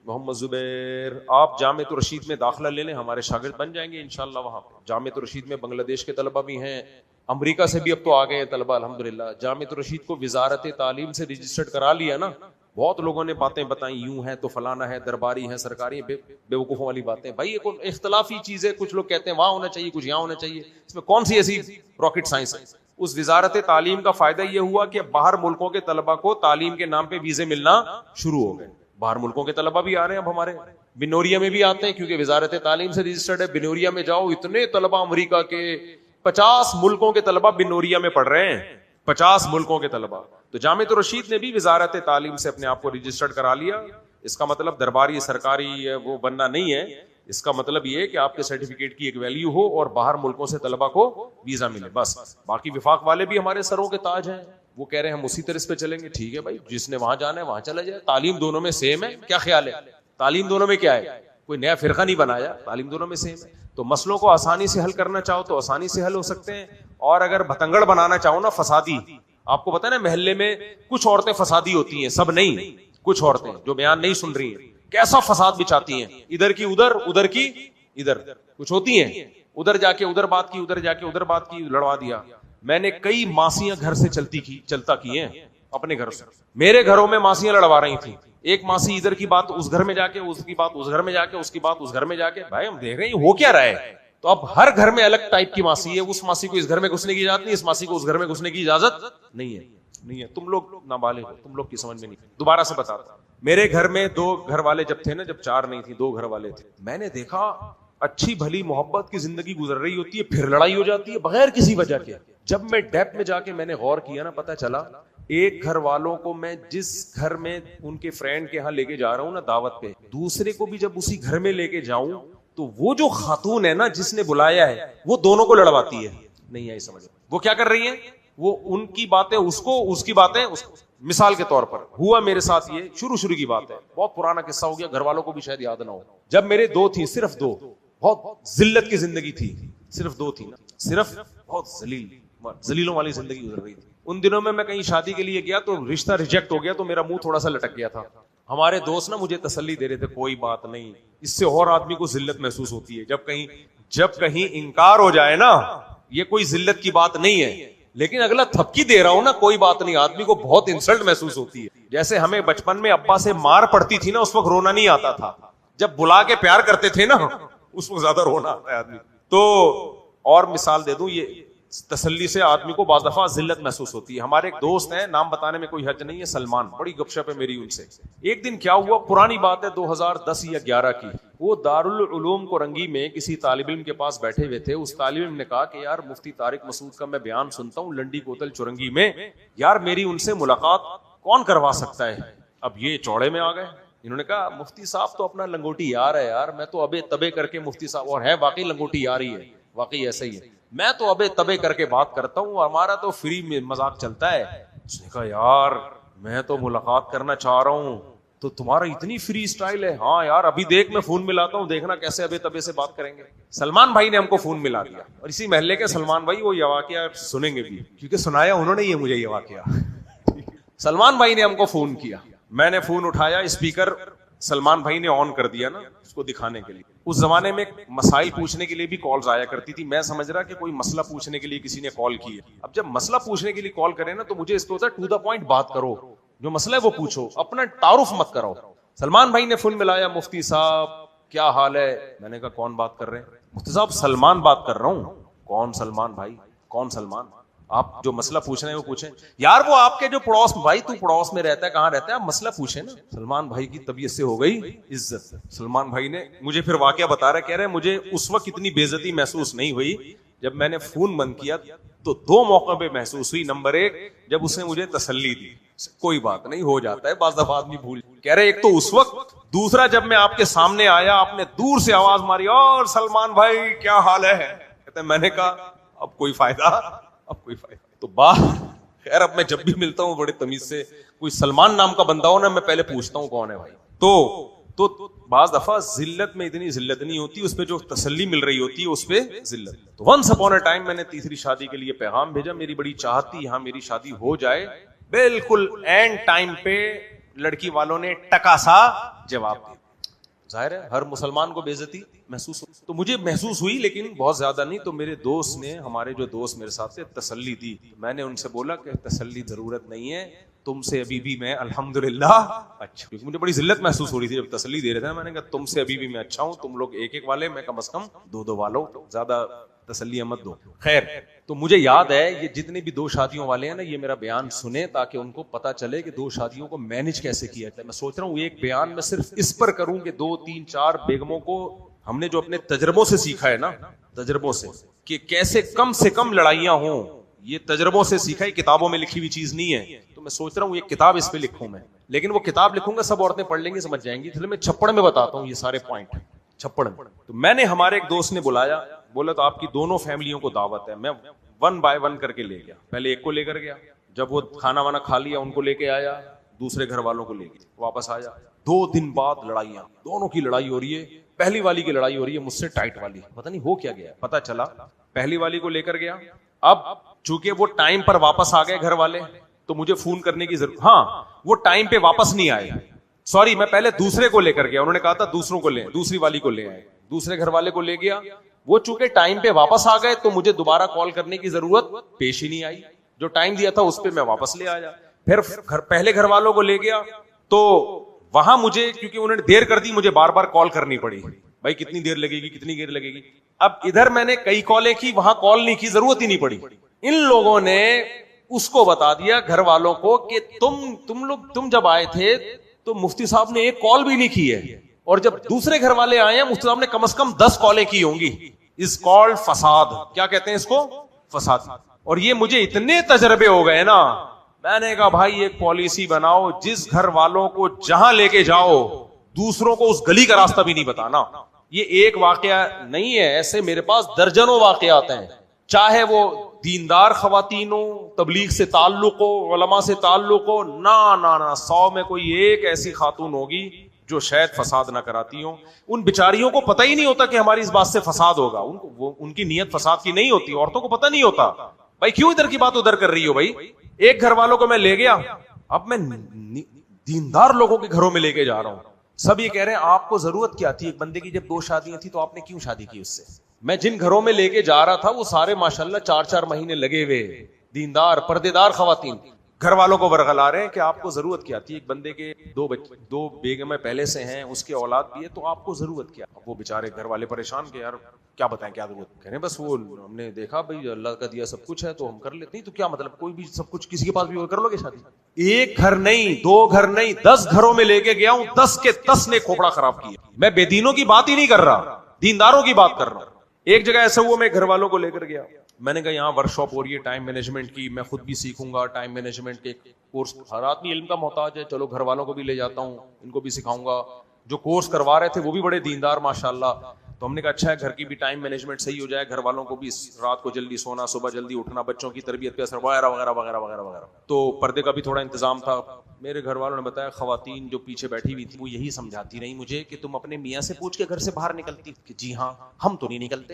محمد زبیر, آپ جامعۃ الرشید میں داخلہ لے لیں, ہمارے شاگرد بن جائیں گے انشاءاللہ. وہاں جامعۃ الرشید میں بنگلہ دیش کے طلبہ بھی ہیں, امریکہ سے بھی اب تو آ گئے ہیں طلبہ الحمدللہ. جامعۃ الرشید کو وزارت تعلیم سے رجسٹرڈ کرا لیا نا. بہت لوگوں نے باتیں بتائیں, یوں ہے تو فلانا ہے, درباری ہے, سرکاری, بے وقوفوں والی باتیں. بھائی یہ کوئی اختلافی چیز ہے, کچھ لوگ کہتے ہیں وہاں ہونا چاہیے, کچھ یہاں ہونا چاہیے, اس میں کون سی ایسی راکٹ سائنس ہے. اس وزارت تعلیم کا فائدہ یہ ہوا کہ باہر ملکوں کے طلبہ کو تعلیم کے نام پہ ویزے ملنا شروع ہو گئے. باہر ملکوں کے طلبہ بھی آ رہے ہیں اب ہمارے بنوریا میں بھی آتے ہیں, کیونکہ وزارت تعلیم سے رجسٹرڈ ہے. بنوریا میں جاؤ, اتنے طلبہ امریکہ کے 50 ملکوں کے طلبہ بنوریا میں پڑھ رہے ہیں, 50 ملکوں کے طلبہ. تو جامعۃ الرشید نے بھی وزارت تعلیم سے اپنے آپ کو رجسٹرڈ کرا لیا. اس کا مطلب درباری سرکاری وہ بننا نہیں ہے, اس کا مطلب یہ ہے کہ آپ کے سرٹیفکیٹ کی ایک ویلیو ہو اور باہر ملکوں سے طلبہ کو ویزا ملے, بس. باقی وفاق والے بھی ہمارے سروں کے تاج ہیں, وہ کہہ رہے ہیں ہم اسی طرز پہ چلیں گے. ٹھیک ہے بھائی, جس نے وہاں جانا ہے وہاں چلا جائے. تعلیم دونوں میں سیم ہے, کیا خیال ہے؟ تعلیم دونوں میں کیا ہے, کوئی نیا فرقہ نہیں بنایا, تعلیم دونوں میں سیم ہے. تو مسئلوں کو آسانی سے حل کرنا چاہو تو آسانی سے حل ہو سکتے ہیں, اور اگر بھتنگڑ بنانا چاہو نا, فسادی, آپ کو پتا ہے نا محلے میں کچھ عورتیں فسادی ہوتی ہیں, سب نہیں, کچھ عورتیں جو بیان نہیں سن رہی ہیں کیسا فساد بچاتی ہیں, ادھر کی ادھر, ادھر کی ادھر, کچھ ہوتی ہیں ادھر جا کے ادھر بات کی, ادھر جا کے ادھر بات کی, لڑوا دیا. میں نے کئی ماسیاں گھر سے چلتا کی ہیں اپنے گھر سے. میرے گھروں میں ماسیاں لڑوا رہی تھیں, ایک ماسی ادھر کی بات اس گھر میں جا کے, اس کی بات اس گھر میں جا کے, اس کی بات اس گھر میں جا کے. بھائی ہم دیکھ رہے ہیں ہو کیا رہا ہے. تو اب ہر گھر میں الگ ٹائپ کی ماسی ہے, اس ماسی کو اس گھر میں گھسنے کی اجازت نہیں, اس ماسی کو اس گھر میں گھسنے کی اجازت نہیں ہے. نہیں ہے, تم لوگ نابالغ ہو, تم لوگ کی سمجھ میں نہیں. دوبارہ سے بتاتا ہوں, میرے گھر میں 2 گھر والے جب تھے نا, جب 4 نہیں تھی 2 گھر والے تھے, میں نے دیکھا اچھی بھلی محبت کی زندگی گزر رہی ہوتی ہے, پھر لڑائی ہو جاتی ہے بغیر کسی وجہ کے. جب میں ڈیپ میں جا کے میں نے غور کیا نا, پتا چلا ایک گھر والوں کو میں جس گھر میں ان کے فرینڈ کے ہاں لے کے جا رہا ہوں نا دعوت پہ, دوسرے کو بھی جب اسی گھر میں لے کے جاؤں تو وہ جو خاتون ہے نا جس نے بلایا ہے وہ دونوں کو لڑواتی ہے. نہیں آئی سمجھ. وہ کیا کر رہی ہے, وہ ان کی باتیں اس کو, اس کی باتیں اس کو. مثال کے طور پر ہوا میرے ساتھ یہ, شروع کی بات ہے, بہت پرانا قصہ ہو گیا, گھر والوں کو بھی شاید یاد نہ ہو. جب میرے 2 تھی, صرف 2, بہت ذلت کی زندگی تھی, صرف 2 تھی نا, صرف بہت ذلیلوں والی زندگی گزر رہی تھی. ان دنوں میں کہیں شادی کے لیے گیا تو رشتہ ریجیکٹ ہو گیا تو میرا منہ تھوڑا سا لٹک گیا تھا. ہمارے دوست نا مجھے تسلی دے رہے تھے, کوئی بات نہیں, اس سے اور آدمی کو ذلت محسوس ہوتی ہے. جب کہیں انکار ہو جائے نا, یہ کوئی ذلت کی بات نہیں ہے, لیکن اگلا تھپکی دے رہا ہوں نا, کوئی بات نہیں, آدمی کو بہت انسلٹ محسوس ہوتی ہے. جیسے ہمیں بچپن میں ابا سے مار پڑتی تھی نا, اس وقت رونا نہیں آتا تھا, جب بلا کے پیار کرتے تھے نا اس وقت زیادہ رونا آتا ہے آدمی. تو اور مثال دے دوں, یہ تسلی سے آدمی کو بعض دفعہ ذلت محسوس ہوتی ہے. ہمارے ایک دوست ہیں, نام بتانے میں کوئی حرج نہیں ہے, سلمان, بڑی گپ شپ ہے میری ان سے. ایک دن کیا ہوا, پرانی بات ہے 2010 یا 11 کی, وہ دارالعلوم کورنگی میں کسی طالب علم کے پاس بیٹھے ہوئے تھے. اس طالب علم نے کہا کہ یار مفتی طارق مسعود کا میں بیان سنتا ہوں لنڈی کوتل چورنگی میں, یار میری ان سے ملاقات کون کروا سکتا ہے. اب یہ چوڑے میں آ گئے, انہوں نے کہا مفتی صاحب تو اپنا لنگوٹی یار ہے یار, میں تو ابے تبے کر کے مفتی صاحب, اور ہے واقعی لنگوٹی یار ہی ہے, واقعی ایسا ہی ہے, میں تو ابے تبے کر کے بات کرتا ہوں, ہمارا تو فری میں مذاق چلتا ہے. اس نے کہا یار میں تو ملاقات کرنا چاہ رہا ہوں, تو تمہارا اتنی فری اسٹائل ہے. ہاں یار ابھی دیکھ میں فون ملاتا ہوں, دیکھنا کیسے ابے تبے سے بات کریں گے. سلمان بھائی نے ہم کو فون ملا دیا, اور اسی محلے کے سلمان بھائی, وہ یہ واقعہ سنیں گے بھی کیونکہ سنایا انہوں نے یہ مجھے یہ واقعہ. سلمان بھائی نے ہم کو فون کیا, میں نے فون اٹھایا, اسپیکر سلمان بھائی نے آن کر دیا نا اس کو دکھانے کے لیے. اس زمانے میں مسائل پوچھنے کے لیے بھی کالز آیا کرتی تھی, میں سمجھ رہا کہ کوئی مسئلہ پوچھنے کے لیے کسی نے کال کی ہے. اب جب مسئلہ پوچھنے کے لیے کال کرے نا تو مجھے اس پہ ہوتا ہے ٹو دا پوائنٹ بات کرو, جو مسئلہ ہے وہ پوچھو, اپنا تعارف مت کرو. سلمان بھائی نے فون ملایا, مفتی صاحب کیا حال ہے. میں نے کہا کون بات کر رہے ہیں. مفتی صاحب سلمان بات کر رہا ہوں. کون سلمان بھائی, کون سلمان, آپ جو مسئلہ پوچھ رہے ہیں وہ پوچھیں. یار وہ آپ کے جو پڑوس, بھائی تو پڑوس میں رہتا ہے, کہاں رہتا ہے, آپ مسئلہ پوچھیں نا. سلمان بھائی کی طبیعت سے ہو گئی عزت. سلمان بھائی نے مجھے پھر واقعہ بتا رہا, کہہ رہے مجھے اس وقت اتنی بے عزتی محسوس نہیں ہوئی, جب میں نے فون بند کیا تو 2 موقع پہ محسوس ہوئی. نمبر 1 جب اس نے مجھے تسلی دی, کوئی بات نہیں ہو جاتا ہے بعض دفعہ آدمی بھول. کہہ رہے ایک تو اس وقت, دوسرا جب میں آپ کے سامنے آیا آپ نے دور سے آواز ماری, اور سلمان بھائی کیا حال ہے. کہتے میں نے کہا اب کوئی فائدہ, اب کوئی فائدہ. تو خیر اب میں جب بھی ملتا ہوں بڑے تمیز سے, کوئی سلمان نام کا بندہ ہو نا میں پہلے پوچھتا ہوں کون ہے بھائی. تو بعض دفعہ ذلت میں اتنی ذلت نہیں ہوتی, اس پہ جو تسلی مل رہی ہوتی ہے اس پہ ذلت. تو ونس اپون اے ٹائم میں نے تیسری شادی کے لیے پیغام بھیجا, میری بڑی چاہت تھی یہاں میری شادی ہو جائے. بالکل اینڈ ٹائم پہ لڑکی والوں نے ٹکا سا جواب دیا. ظاہر ہے ہر مسلمان کو بے عزتی محسوس ہو, تو مجھے محسوس ہوئی لیکن بہت زیادہ نہیں. تو میرے دوست نے, ہمارے جو دوست میرے ساتھ تھے, تسلی دی. میں نے ان سے بولا کہ تسلی ضرورت نہیں ہے, تم سے ابھی بھی میں الحمدللہ اچھا. کیونکہ مجھے بڑی ذلت محسوس ہو رہی تھی جب تسلی دے رہے تھے. میں نے کہا تم سے ابھی بھی میں اچھا ہوں, تم لوگ 1-1 والے, میں کم از کم 2-2 والو, زیادہ تسلی مت دو. خیر تو مجھے یاد ہے یہ جتنے بھی 2 شادیوں والے ہیں نا, یہ میرا بیان سنیں تاکہ ان کو پتا چلے کہ 2 شادیوں کو مینج کیسے کیا جاتا ہے. میں سوچ رہا ہوں ایک بیان میں صرف اس پر کروں کہ 2-3-4 بیگموں کو ہم نے جو اپنے تجربوں سے سیکھا ہے نا, تجربوں سے, کہ کیسے کم سے کم لڑائیاں ہوں, یہ تجربوں سے سیکھا ہے, کتابوں میں لکھی ہوئی چیز نہیں ہے. تو میں سوچ رہا ہوں ایک کتاب اس پہ لکھوں میں, لیکن وہ کتاب لکھوں گا سب عورتیں پڑھ لیں گی, سمجھ جائیں گی. اس لیے میں چھپڑ میں بتاتا ہوں یہ سارے پوائنٹ, چھپڑ. تو میں نے ہمارے ایک دوست نے بلایا, بولا تو آپ کی دونوں فیملیوں کو دعوت ہے. میں 1 by 1 کر کے لے گیا. پہلے ایک کو لے کر گیا, جب وہ کھانا وانا کھا لیا ان کو لے کے آیا, دوسرے گھر والوں کو لے کے واپس آیا. 2 دن بعد لڑائیاں, دونوں کی لڑائی ہو رہی ہے. پہلی والی کی لڑائی ہو رہی ہے مجھ سے ٹائٹ والی, پتہ نہیں ہو کیا گیا. پتہ چلا پہلی والی کو لے کر گیا, اب چونکہ وہ ٹائم پر واپس آ گئے گھر والے, تو مجھے فون کرنے کی ضرورت, ہاں وہ ٹائم پہ واپس نہیں آئے, سوری میں پہلے دوسرے کو لے کر گیا, انہوں نے کہا تھا دوسروں کو لیں, دوسری والی کو لے آئے, دوسرے گھر والے کو لے گیا, وہ چونکہ ٹائم پہ واپس آ گئے تو مجھے دوبارہ کال کرنے کی ضرورت پیش ہی نہیں آئی, جو ٹائم دیا تھا اس پہ میں واپس لے آیا. پھر پہلے گھر والوں کو لے گیا تو وہاں مجھے کیونکہ انہوں نے دیر کر دی, مجھے بار بار کال کرنی پڑی, بھائی کتنی دیر لگے گی, کتنی دیر لگے گی. اب ادھر میں نے کئی کالیں کی, وہاں کال نہیں کی, ضرورت ہی نہیں پڑی. ان لوگوں نے اس کو بتا دیا گھر والوں کو کہ تم جب آئے تھے تو مفتی صاحب نے ایک کال بھی نہیں کی ہے, اور جب دوسرے گھر والے آئے ہیں مفتی صاحب نے کم از کم 10 کالیں کی ہوں گی. از کالڈ فساد. کیا کہتے ہیں اس کو؟ فساد. اور یہ مجھے اتنے تجربے ہو گئے نا, میں نے کہا بھائی ایک پالیسی بناؤ, جس گھر والوں کو جہاں لے کے جاؤ دوسروں کو اس گلی کا راستہ بھی نہیں بتانا. یہ ایک واقعہ نہیں ہے, ایسے میرے پاس درجنوں واقعات ہیں, چاہے وہ دیندار خواتین ہو, تبلیغ سے تعلق ہو, علماء سے تعلق ہو, نہ 100 میں کوئی ایک ایسی خاتون ہوگی جو شاید فساد نہ کراتی ہوں. ان بیچاریوں کو پتہ ہی نہیں ہوتا کہ ہماری اس بات سے فساد ہوگا, ان کی نیت فساد کی نہیں ہوتی. عورتوں کو پتہ نہیں ہوتا, بھائی کیوں ادھر کی بات ادھر کر رہی ہو. بھائی ایک گھر والوں کو میں لے گیا, اب میں دیندار لوگوں کے گھروں میں لے کے جا رہا ہوں, سب یہ کہہ رہے ہیں آپ کو ضرورت کیا تھی, ایک بندے کی جب 2 شادیاں تھی تو آپ نے کیوں شادی کی اس سے. میں جن گھروں میں لے کے جا رہا تھا وہ سارے ماشاءاللہ 4 مہینے لگے ہوئے, دیندار پردے دار خواتین. گھر والوں کو ورغلا رہے ہیں کہ آپ کو ضرورت کیا تھی, ایک بندے کے 2 بیگمیں پہلے سے ہیں, اس کے اولاد بھی ہے, تو آپ کو ضرورت کیا. وہ بےچارے گھر والے پریشان کہ یار کیا بتائیں کیا ضرورت. کہہ رہے بس وہ ہم نے دیکھا بھائی اللہ کا دیا سب کچھ ہے تو ہم کر لیتے. نہیں تو کیا مطلب, کوئی بھی سب کچھ کسی کے پاس بھی کر لو گے شادی. ایک گھر نہیں, 2 گھر نہیں, 10 گھروں میں لے کے گیا ہوں, 10 کے 10 نے کھوپڑا خراب کیا. میں بے دینوں کی بات ہی نہیں کر رہا, دینداروں کی بات کر رہا ہوں. ایک جگہ ایسا ہوا, میں گھر والوں کو لے کر گیا, میں نے کہا یہاں ورک شاپ ہو رہی ہے ٹائم مینجمنٹ کی, میں خود بھی سیکھوں گا ٹائم مینجمنٹ کے کورس. ہر آدمی علم کا محتاج ہے, چلو گھر والوں کو بھی لے جاتا ہوں, ان کو بھی سکھاؤں گا. جو کورس کروا رہے تھے وہ بھی بڑے دیندار ماشاءاللہ, تو ہم نے کہا اچھا ہے گھر کی بھی ٹائم مینجمنٹ صحیح ہو جائے, گھر والوں کو بھی رات کو جلدی سونا, صبح جلدی اٹھنا, بچوں کی تربیت پہ اثر وغیرہ وغیرہ وغیرہ وغیرہ وغیرہ. تو پردے کا بھی تھوڑا انتظام تھا. میرے گھر والوں نے بتایا خواتین جو پیچھے بیٹھی ہوئی تھی وہ یہی سمجھاتی رہی مجھے کہ تم اپنے میاں سے پوچھ کے گھر سے باہر نکلتی, کہ جی ہاں ہم تو نہیں نکلتے.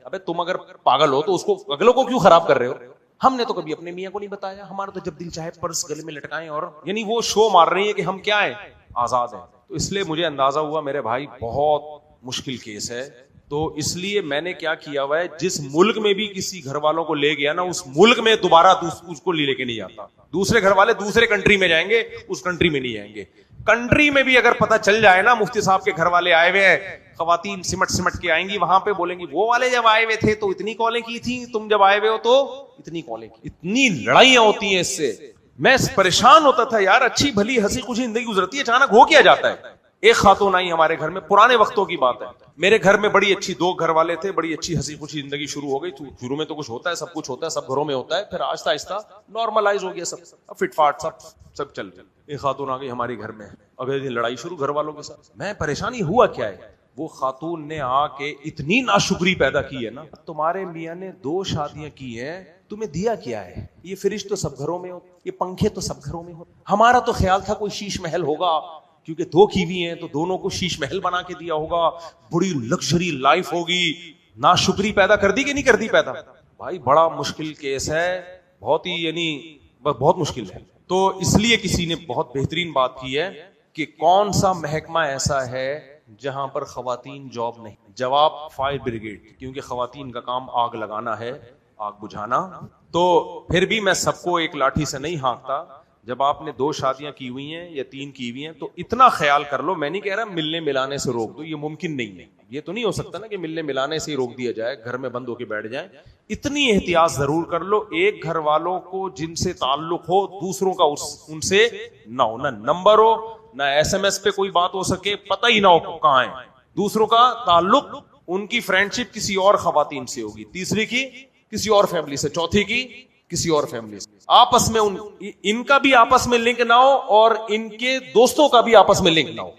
ابے تم اگر پاگل ہو تو اس کو اگلوں کو کیوں خراب کر رہے ہو. ہم نے تو کبھی اپنے میاں کو نہیں بتایا, ہمارا تو جب دل چاہے پرس گلے میں لٹکائیں, اور یعنی وہ شو مار رہی ہے کہ ہم کیا ہیں, آزاد ہیں. تو اس لیے مجھے اندازہ ہوا میرے بھائی بہت مشکل کیس ہے. تو اس لیے میں نے کیا کیا ہوا ہے, جس ملک میں بھی کسی گھر والوں کو لے گیا نا, اس ملک میں دوبارہ اس کو لے کے نہیں جاتا. دوسرے گھر والے دوسرے کنٹری میں جائیں گے, اس کنٹری میں نہیں جائیں گے. کنٹری میں بھی اگر پتہ چل جائے نا مفتی صاحب کے گھر والے آئے ہوئے ہیں, خواتین سمٹ کے آئیں گی, وہاں پہ بولیں گی وہ والے جب آئے ہوئے تھے تو اتنی کالیں کی تھی, تم جب آئے ہوئے ہو تو اتنی کالیں کی. اتنی لڑائیاں ہوتی ہیں اس سے. میں پریشان ہوتا تھا یار, اچھی بھلی ہنسی خوشی زندگی گزرتی ہے, اچانک ہو کیا جاتا ہے. ایک خاتون آئی ہمارے گھر میں, پرانے وقتوں کی بات ہے, میرے گھر میں بڑی اچھی 2 گھر والے تھے, بڑی اچھی ہنسی خوشی زندگی شروع ہو گئی. شروع میں تو کچھ ہوتا ہے, سب کچھ ہوتا ہے, سب گھروں میں ہوتا ہے, پھر آہستہ آہستہ نارملائز ہو گیا سب, فٹ فاٹ سب چل گیا. ایک خاتون آ گئی ہمارے گھر میں, اگلے دن لڑائی شروع گھر والوں کے ساتھ. میں پریشانی ہوا کیا ہے, وہ خاتون نے آ کے اتنی ناشکری پیدا کی ہے نا, تمہارے میاں نے 2 شادیاں کی ہیں, تمہیں دیا کیا ہے, یہ فریج تو سب گھروں میں ہو, یہ پنکھے تو سب گھروں میں ہو, ہمارا تو خیال تھا کوئی شیش محل ہوگا, کیونکہ 2 کیوی ہیں تو دونوں کو شیش محل بنا کے دیا ہوگا, بڑی لگژری لائف ہوگی. ناشکری پیدا کر دی کہ نہیں کر دی پیدا. بھائی بڑا مشکل کیس ہے, بہت ہی یعنی بہت مشکل ہے. تو اس لیے کسی نے بہت بہترین بات کی ہے کہ کون سا محکمہ ایسا ہے جہاں پر خواتین جاب نہیں. جواب فائر بریگیڈ, کیونکہ خواتین کا کام آگ لگانا ہے, آگ بجھانا. تو پھر بھی میں سب کو ایک لاٹھی سے نہیں ہانکتا. جب آپ نے 2 شادیاں کی ہوئی ہیں یا 3 کی ہوئی ہیں تو اتنا خیال کر لو. میں نہیں کہہ رہا ملنے ملانے سے روک دو, یہ ممکن نہیں ہے. یہ تو نہیں ہو سکتا نا کہ ملنے ملانے سے ہی روک دیا جائے, گھر میں بند ہو کے بیٹھ جائیں. اتنی احتیاط ضرور کر لو, ایک گھر والوں کو جن سے تعلق ہو دوسروں کا ان سے نہ ہو, نہ نمبر ہو, نہ SMS پہ کوئی بات ہو سکے, پتہ ہی نہ ہو کہاں ہے. دوسروں کا تعلق, ان کی فرینڈشپ کسی اور خواتین سے ہوگی, تیسری کی کسی اور فیملی سے, چوتھی کی کسی اور فیملی سے. آپس میں ان کا بھی آپس میں لنک نہ ہو اور ان کے دوستوں کا بھی آپس میں لنک نہ ہو.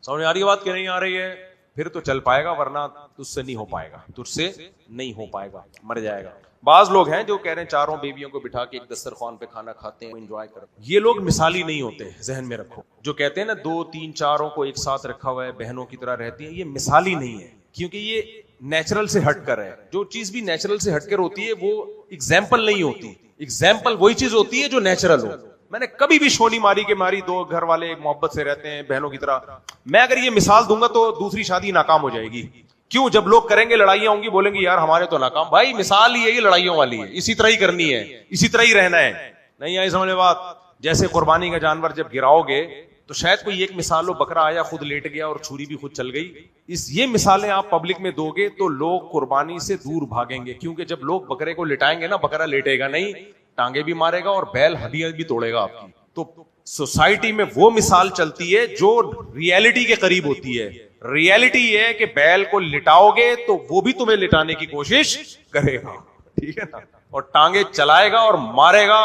سمجھ آ رہی ہے بات کہ نہیں آ رہی ہے؟ پھر تو چل پائے گا, ورنہ تجھ سے نہیں ہو پائے گا, تجھ سے نہیں ہو پائے گا, مر جائے گا. بعض لوگ ہیں جو کہہ رہے ہیں 4 بیویوں کو بٹھا کے ایک دسترخوان پہ کھانا کھاتے ہیں, انجوائے کرتے ہیں. یہ لوگ مثالی نہیں ہوتے, ذہن میں رکھو. جو کہتے ہیں نا 2 3 4 کو ایک ساتھ رکھا ہوا ہے, بہنوں کی طرح رہتی ہیں, یہ مثالی نہیں ہے, کیونکہ یہ نیچرل سے ہٹ کر ہے. جو چیز بھی نیچرل سے ہٹ کر ہوتی ہے وہ ایگزامپل نہیں ہوتی. ایگزامپل وہی چیز ہوتی ہے جو نیچرل ہو. میں نے کبھی بھی شو نہیں ماری کہ ہماری دو گھر والے محبت سے رہتے ہیں بہنوں کی طرح. میں اگر یہ مثال دوں گا تو دوسری شادی ناکام ہو جائے گی. کیوں؟ جب لوگ کریں گے لڑائیاں ہوں گی بولیں گے یار ہمارے تو ناکام. بھائی مثال ہی ہے یہ لڑائیوں والی ہے, اسی طرح ہی کرنی ہے, اسی طرح ہی رہنا ہے. نہیں آئی سمجھ بات؟ جیسے قربانی کا جانور جب گراؤ گے تو شاید کوئی ایک مثال ہو, بکرا آیا خود لیٹ گیا اور چھری بھی خود چل گئی. یہ مثالیں آپ پبلک میں دو گے تو لوگ قربانی سے دور بھاگیں گے, کیونکہ جب لوگ بکرے کو لٹائیں گے نا, بکرا لیٹے گا نہیں, ٹانگیں بھی مارے گا اور بیل ہڈیاں بھی توڑے گا آپ کی. تو سوسائٹی میں وہ مثال چلتی ہے جو ریئلٹی کے قریب ہوتی ہے. ریئلٹی یہ ہے کہ بیل کو لٹاؤ گے تو وہ بھی تمہیں لٹانے کی کوشش کرے گا, ٹھیک ہے نا, اور ٹانگیں چلائے گا اور مارے گا.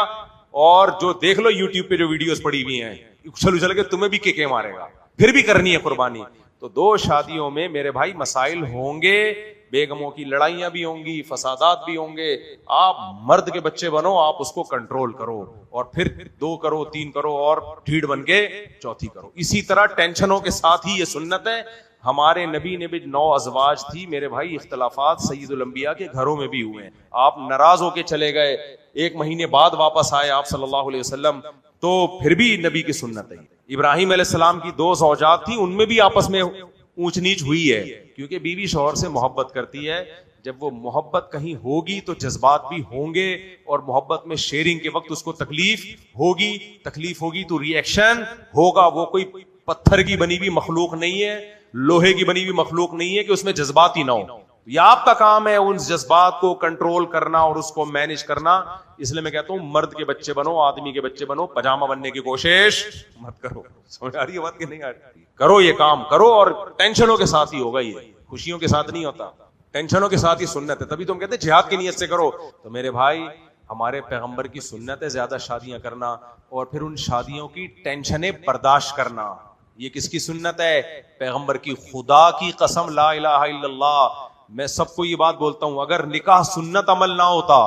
اور جو دیکھ لو یوٹیوب پہ جو ویڈیوز پڑی ہوئی ہیں, اچھل اچھل کے تمہیں بھی کے مارے گا, پھر بھی کرنی ہے قربانی. تو دو شادیوں میں میرے بھائی مسائل ہوں گے, بیگموں کی لڑائیاں بھی ہوں گی, فسادات بھی ہوں گے. آپ مرد کے بچے بنو, آپ اس کو کنٹرول کرو, اور پھر 2 کرو 3 کرو اور ڈھیڑ بن کے چوتھی کرو. اسی طرح ٹینشنوں کے ساتھ ہی یہ سنت ہے. ہمارے نبی نے بھی 9 ازواج تھی میرے بھائی. اختلافات سید الانبیاء کے گھروں میں بھی ہوئے ہیں. آپ ناراض ہو کے چلے گئے, 1 مہینے بعد واپس آئے آپ صلی اللہ علیہ وسلم, تو پھر بھی نبی کی سنت ہے. ابراہیم علیہ السلام کی 2 زوجات تھیں, ان میں بھی آپس میں اونچ نیچ ہوئی ہے, کیونکہ بیوی شوہر سے محبت کرتی ہے. جب وہ محبت کہیں ہوگی تو جذبات بھی ہوں گے, اور محبت میں شیئرنگ کے وقت اس کو تکلیف ہوگی تو ری ایکشن ہوگا. وہ کوئی پتھر کی بنی ہوئی مخلوق نہیں ہے, لوہے کی بنی ہوئی مخلوق نہیں ہے کہ اس میں جذبات ہی نہ ہو. یہ آپ کا کام ہے ان جذبات کو کنٹرول کرنا اور اس کو مینج کرنا. اس لیے میں کہتا ہوں مرد کے بچے بنو, آدمی کے بچے بنو, پجامہ بننے کی کوشش مت کرو. سمجھ آ رہی ہے بات کہ نہیں آ رہی؟ کرو یہ کام کرو, اور ٹینشنوں کے ساتھ ہی ہوگا, یہ خوشیوں کے ساتھ نہیں ہوتا, ٹینشنوں کے ساتھ ہی سنت ہے. تبھی تم کہتے ہیں جہاد کی نیت سے کرو. تو میرے بھائی ہمارے پیغمبر کی سنت ہے زیادہ شادیاں کرنا, اور پھر ان شادیوں کی ٹینشنیں برداشت کرنا. یہ کس کی سنت ہے؟ پیغمبر کی. خدا کی قسم لا الہ الا اللہ, میں سب کو یہ بات بولتا ہوں, اگر نکاح سنت عمل نہ ہوتا,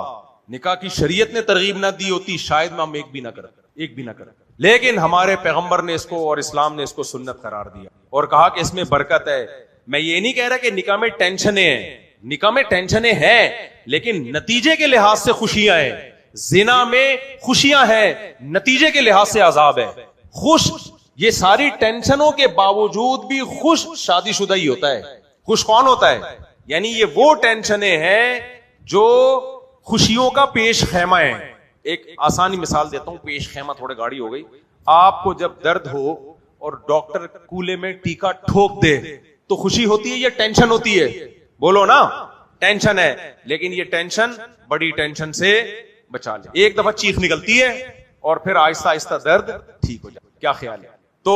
نکاح کی شریعت نے ترغیب نہ دی ہوتی, شاید میں ہم ایک بھی نہ کریں. لیکن ہمارے پیغمبر نے اس کو اور اسلام نے اس کو سنت قرار دیا اور کہا کہ اس میں برکت ہے. میں یہ نہیں کہہ رہا کہ نکاح میں ٹینشنیں ہیں, نکاح میں ٹینشنیں ہیں لیکن نتیجے کے لحاظ سے خوشیاں ہیں. زنا میں خوشیاں ہیں, نتیجے کے لحاظ سے عذاب ہے. خوش, یہ ساری ٹینشنوں کے باوجود بھی خوش شادی شدہ ہی ہوتا ہے. خوش کون ہوتا ہے؟ یعنی یہ وہ ٹینشنیں ہیں جو خوشیوں کا پیش خیمہ ہے. ایک آسانی مثال دیتا ہوں, پیش خیمہ تھوڑے گاڑی ہو گئی. آپ کو جب درد ہو اور ڈاکٹر کولے میں ٹیکا ٹھوک دے تو خوشی ہوتی ہے یا ٹینشن ہوتی ہے؟ بولو نا, ٹینشن ہے. لیکن یہ ٹینشن بڑی ٹینشن سے بچا لے. ایک دفعہ چیخ نکلتی ہے اور پھر آہستہ آہستہ درد ٹھیک ہو جائے. کیا خیال ہے؟ تو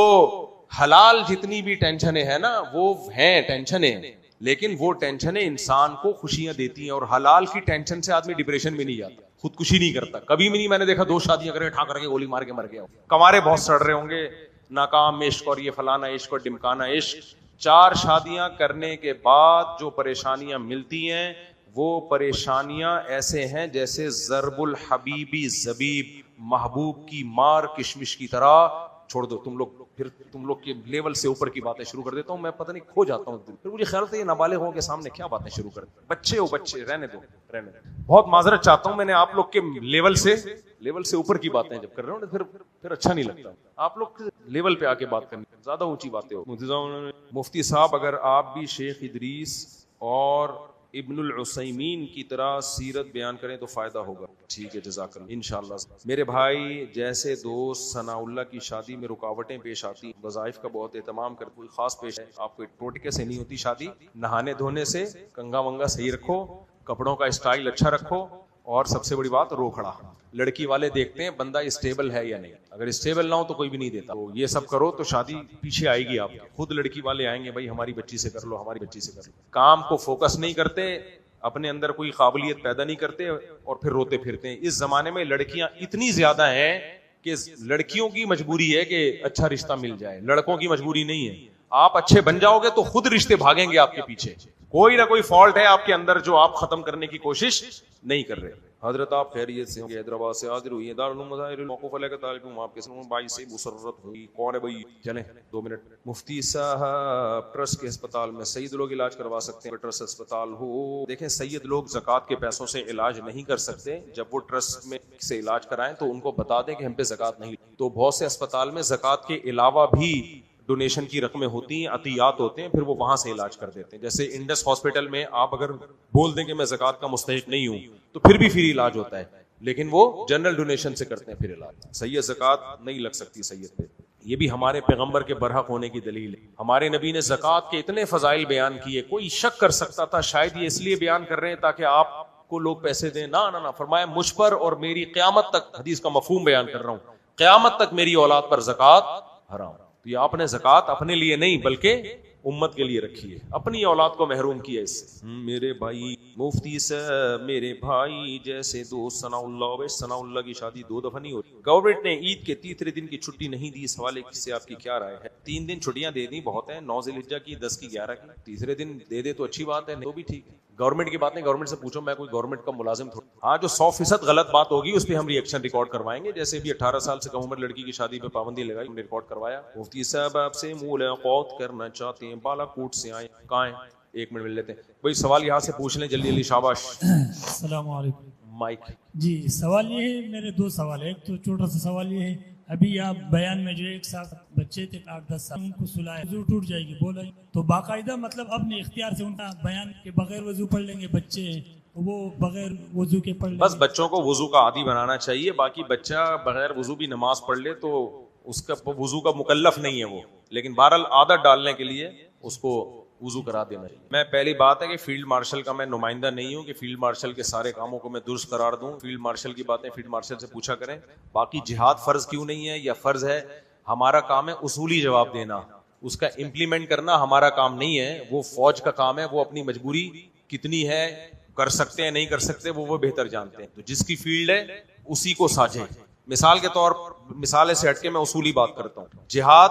حلال جتنی بھی ٹینشنیں ہیں نا وہ ہیں ٹینشنیں, لیکن وہ ٹینشنیں انسان کو خوشیاں دیتی ہیں. اور حلال کی ٹینشن سے آدمی ڈپریشن میں نہیں جاتا, خودکشی نہیں کرتا. کبھی بھی نہیں. میں نے دیکھا 2 شادیاں کرے ٹھا کر کے گولی مار کے مر گیا. کمارے بہت سڑ رہے ہوں گے, ناکام عشق اور یہ فلانا عشق اور ڈمکانا عشق. 4 شادیاں کرنے کے بعد جو پریشانیاں ملتی ہیں وہ پریشانیاں ایسے ہیں جیسے ضرب الحبیبی زبیب, محبوب کی مار کشمش کی طرح. چھوڑ دو تم لوگ, پھر تم لوگ کے لیول سے اوپر کی باتیں شروع کر دیتا ہوں میں, پتہ نہیں کھو جاتا ہوں. پھر مجھے خیال تھا یہ نابالغوں کے سامنے کیا باتیں شروع کرتے, بچے ہو بچے, رہنے دو. بہت معذرت چاہتا ہوں, میں نے آپ لوگ کے لیول سے اوپر کی باتیں جب کر رہا ہوں پھر اچھا نہیں لگتا. آپ لوگ لیول پہ آ کے بات کرنی, زیادہ اونچی باتیں ہو. مفتی صاحب اگر آپ بھی شیخ ادریس اور ابن العثیمین کی طرح سیرت بیان کریں تو فائدہ ہوگا. ٹھیک ہے, جزاک اللہ. انشاءاللہ میرے بھائی جیسے دوست ثناء اللہ کی شادی میں رکاوٹیں پیش آتی, وظائف کا بہت اہتمام کرتے, کوئی خاص پیش ہے آپ کو ٹوٹکے سے نہیں ہوتی شادی. نہانے دھونے سے کنگا ونگا صحیح رکھو, کپڑوں کا اسٹائل اچھا رکھو, اور سب سے بڑی بات روکھڑا. لڑکی والے دیکھتے ہیں بندہ اسٹیبل ہے یا نہیں, اگر اسٹیبل نہ ہو تو کوئی بھی نہیں دیتا. تو یہ سب کرو تو شادی پیچھے آئے گی آپ کی. خود لڑکی والے آئیں گے, بھائی ہماری بچی سے کر لو, ہماری بچی سے کر لو. کام کو فوکس نہیں کرتے, اپنے اندر کوئی قابلیت پیدا نہیں کرتے, اور پھر روتے پھرتے ہیں. اس زمانے میں لڑکیاں اتنی زیادہ ہیں کہ لڑکیوں کی مجبوری ہے کہ اچھا رشتہ مل جائے, لڑکوں کی مجبوری نہیں ہے. آپ اچھے بن جاؤ گے تو خود رشتے بھاگیں گے آپ کے پیچھے. کوئی نہ کوئی فالٹ ہے آپ کے اندر جو آپ ختم کرنے کی کوشش نہیں کر رہے. حضرت آپ خیریت سے حیدرآباد سے حاضر ہوئی ہیں دارالعلوم مظاہر الموقوف علیہ کا طالب ہوں, آپ کے سنوں بھائی سے مسرت ہوئی. کون ہے بھائی؟ چلیں 2 منٹ. مفتی صاحب ٹرسٹ کے اسپتال میں سید لوگ علاج کروا سکتے ہیں؟ ٹرسٹ اسپتال ہو. دیکھیں سید لوگ زکوٰۃ کے پیسوں سے علاج نہیں کر سکتے. جب وہ ٹرسٹ میں سے علاج کرائیں تو ان کو بتا دیں کہ ہم پہ زکوٰۃ نہیں. تو بہت سے اسپتال میں زکوٰۃ کے علاوہ بھی ڈونیشن کی رقمیں ہوتی ہیں, عطیات ہوتے ہیں, پھر وہ وہاں سے علاج کر دیتے ہیں. جیسے انڈس ہاسپٹل میں آپ اگر بول دیں کہ میں زکوٰۃ کا مستحق نہیں ہوں تو پھر بھی فری علاج ہوتا ہے, لیکن وہ جنرل ڈونیشن سے کرتے ہیں پھر علاج. سید زکوٰۃ نہیں لگ سکتی سید پہ. یہ بھی ہمارے پیغمبر کے برحق ہونے کی دلیل ہے. ہمارے نبی نے زکوٰۃ کے اتنے فضائل بیان کیے, کوئی شک کر سکتا تھا شاید یہ اس لیے بیان کر رہے ہیں تاکہ آپ کو لوگ پیسے دیں. نہ فرمایا مجھ پر اور میری قیامت تک, حدیث کا مفہوم بیان کر رہا ہوں, قیامت تک میری اولاد پر زکوٰۃ حرام. تو یہ آپ نے زکوٰۃ اپنے لیے نہیں بلکہ امت کے لیے رکھی ہے, اپنی اولاد کو محروم کیا اس سے. میرے بھائی مفتی صاحب, میرے بھائی جیسے دوست ثناء اللہ کی شادی 2 دفعہ نہیں ہوتی. گورنمنٹ نے عید کے تیسرے دن کی چھٹی نہیں دی, اس حوالے سے آپ کی کیا رائے ہے؟ 3 دن چھٹیاں دے دی بہت ہیں, 9 ذی الحجہ کی, 10 کی, 11 کی. تیسرے دن دے دے تو اچھی بات ہے, تو بھی ٹھیک ہے. گورنمنٹ کی بات نہیں, گورنمنٹ سے پوچھو, میں کوئی گورنمنٹ کا ملازم تھوڑا. ہاں جو 100% غلط بات ہوگی اس پہ ہم ری ایکشن ریکارڈ کروائیں گے. جیسے بھی 18 سال سے کم عمر لڑکی کی شادی پہ پابندی لگائی, ہم نے ریکارڈ کروایا. مفتی صاحب آپ سے ملاقات کرنا چاہتے ہیں, بالا کوٹ سے آئے. کہاں ہیں؟ 1 منٹ مل لیتے ہیں بھائی. سوال یہاں سے پوچھ لیں جلدی جلدی, شاباش. السلام علیکم. مائک جی سوال یہ ہے, میرے 2 سوال ہے. ایک تو چھوٹا سا سوال یہ ہے, ابھی آپ بیان میں جو 1 سال بچے تھے 8-10 سال, ان کو سلایا وضو ٹوٹ جائے گی بولا, تو باقاعدہ مطلب اپنے اختیار سے ان کا بیان کے بغیر وضو پڑھ لیں گے بچے, وہ بغیر وضو کے پڑھ لیں گے. بس بچوں کو وضو کا عادی بنانا چاہیے. باقی بچہ بغیر وضو بھی نماز پڑھ لے تو اس کا وضو کا مکلف نہیں ہے وہ, لیکن بہرحال عادت ڈالنے کے لیے اس کو وضو کرا دینا چاہیے. میں پہلی بات ہے کہ فیلڈ مارشل کا میں نمائندہ نہیں ہوں کہ فیلڈ مارشل کے سارے کاموں کو میں درست قرار دوں. فیلڈ مارشل کی باتیں فیلڈ مارشل سے پوچھا کریں. باقی جہاد فرض کیوں نہیں ہے یا فرض ہے, ہمارا کام ہے اصولی جواب دینا, اس کا امپلیمنٹ کرنا ہمارا کام نہیں ہے. وہ فوج کا کام ہے, وہ اپنی مجبوری کتنی ہے, کر سکتے ہیں نہیں کر سکتے, وہ بہتر جانتے ہیں. تو جس کی فیلڈ ہے اسی کو ساجھے. مثال کے طور مثال سے ہٹ کے میں اصولی بات کرتا ہوں. جہاد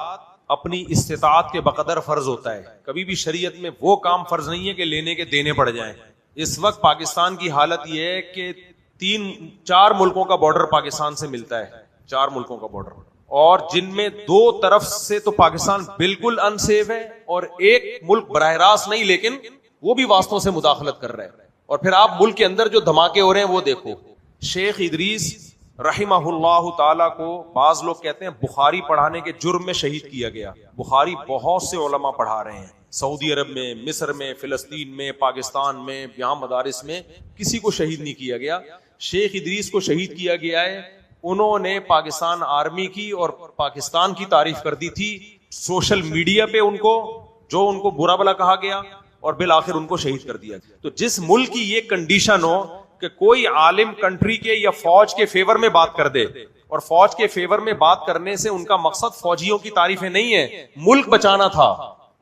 اپنی استطاعت کے بقدر فرض ہوتا ہے. کبھی بھی شریعت میں وہ کام فرض نہیں ہے کہ لینے کے دینے پڑ جائیں. اس وقت پاکستان کی حالت یہ ہے کہ 3-4 ملکوں کا بارڈر پاکستان سے ملتا ہے, 4 ملکوں کا بارڈر, اور جن میں 2 طرف سے تو پاکستان بالکل انسیف ہے, اور ایک ملک براہ راست نہیں لیکن وہ بھی واسطوں سے مداخلت کر رہے ہیں. اور پھر آپ ملک کے اندر جو دھماکے ہو رہے ہیں وہ دیکھو. شیخ ادریس رحمہ اللہ تعالیٰ کو بعض لوگ کہتے ہیں بخاری پڑھانے کے جرم میں شہید کیا گیا. بخاری بہت سے علماء پڑھا رہے ہیں, سعودی عرب میں, مصر میں, فلسطین میں, پاکستان میں, یہاں مدارس میں, کسی کو شہید نہیں کیا گیا. شیخ ادریس کو شہید کیا گیا ہے. انہوں نے پاکستان آرمی کی اور پاکستان کی تعریف کر دی تھی سوشل میڈیا پہ, ان کو برا بلا کہا گیا, اور بالآخر ان کو شہید کر دیا. تو جس ملک کی یہ کنڈیشن ہو کہ کوئی عالم کنٹری کے یا فوج کے فیور میں بات کر دے, اور فوج کے فیور میں بات کرنے سے ان کا مقصد فوجیوں کی تعریفیں نہیں ہے, ملک بچانا تھا,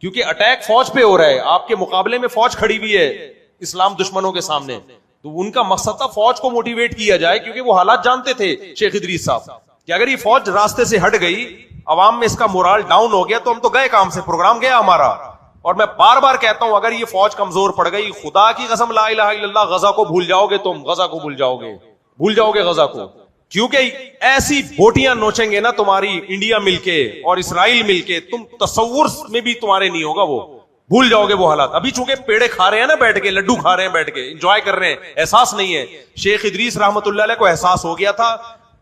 کیونکہ اٹیک فوج پہ ہو رہا ہے, آپ کے مقابلے میں فوج کھڑی ہوئی ہے اسلام دشمنوں کے سامنے, تو ان کا مقصد تھا فوج کو موٹیویٹ کیا جائے, کیونکہ وہ حالات جانتے تھے شیخ ادریس صاحب کہ اگر یہ فوج راستے سے ہٹ گئی, عوام میں اس کا مورال ڈاؤن ہو گیا, تو ہم تو گئے کام سے, پروگرام گیا ہمارا. اور میں بار بار کہتا ہوں اگر یہ فوج کمزور پڑ گئی, خدا کی قسم لا الہ الا اللہ, غزہ کو بھول جاؤ گے تم, غزہ کو بھول جاؤ گے غزہ کو, کیونکہ ایسی بوٹیاں نوچیں گے نا تمہاری انڈیا مل کے اور اسرائیل مل کے, تم تصور میں بھی تمہارے نہیں ہوگا, وہ بھول جاؤ گے وہ حالات. ابھی چونکہ پیڑے کھا رہے ہیں نا بیٹھ کے, لڈو کھا رہے ہیں بیٹھ کے, انجوائے کر رہے ہیں, احساس نہیں ہے. شیخ ادریس رحمت اللہ علیہ کو احساس ہو گیا تھا,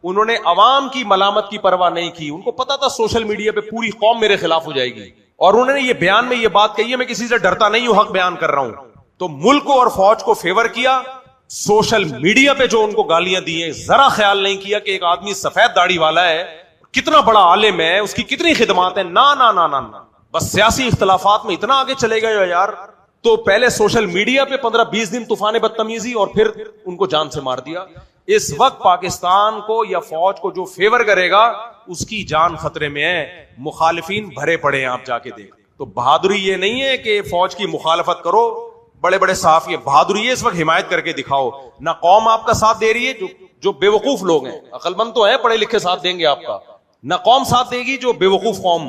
انہوں نے عوام کی ملامت کی پرواہ نہیں کی. ان کو پتا تھا سوشل میڈیا پہ پوری قوم میرے خلاف ہو جائے گی, اور انہوں نے یہ بیان میں یہ بات کہی ہے, میں کسی سے ڈرتا نہیں ہوں, حق بیان کر رہا ہوں. تو ملک کو اور فوج کو فیور کیا, سوشل میڈیا پہ جو ان کو گالیاں دی ہیں, ذرا خیال نہیں کیا کہ ایک آدمی سفید داڑھی والا ہے, کتنا بڑا عالم ہے, اس کی کتنی خدمات ہیں. نہ بس سیاسی اختلافات میں اتنا آگے چلے گئے یار. تو پہلے سوشل میڈیا پہ 15-20 دن طوفان بدتمیزی, اور پھر ان کو جان سے مار دیا. اس وقت پاکستان کو یا فوج کو جو فیور کرے گا اس کی جان خطرے میں ہے. مخالفین بھرے پڑے ہیں, آپ جا کے دیکھ. تو بہادری یہ نہیں ہے کہ فوج کی مخالفت کرو, بڑے بڑے صحافی, بہادری ہے اس وقت حمایت کر کے دکھاؤ. نہ قوم آپ کا ساتھ دے رہی ہے, جو بے وقوف لوگ ہیں, عقل مند تو ہے پڑھے لکھے ساتھ دیں گے آپ کا, نہ قوم ساتھ دے گی جو بے وقوف قوم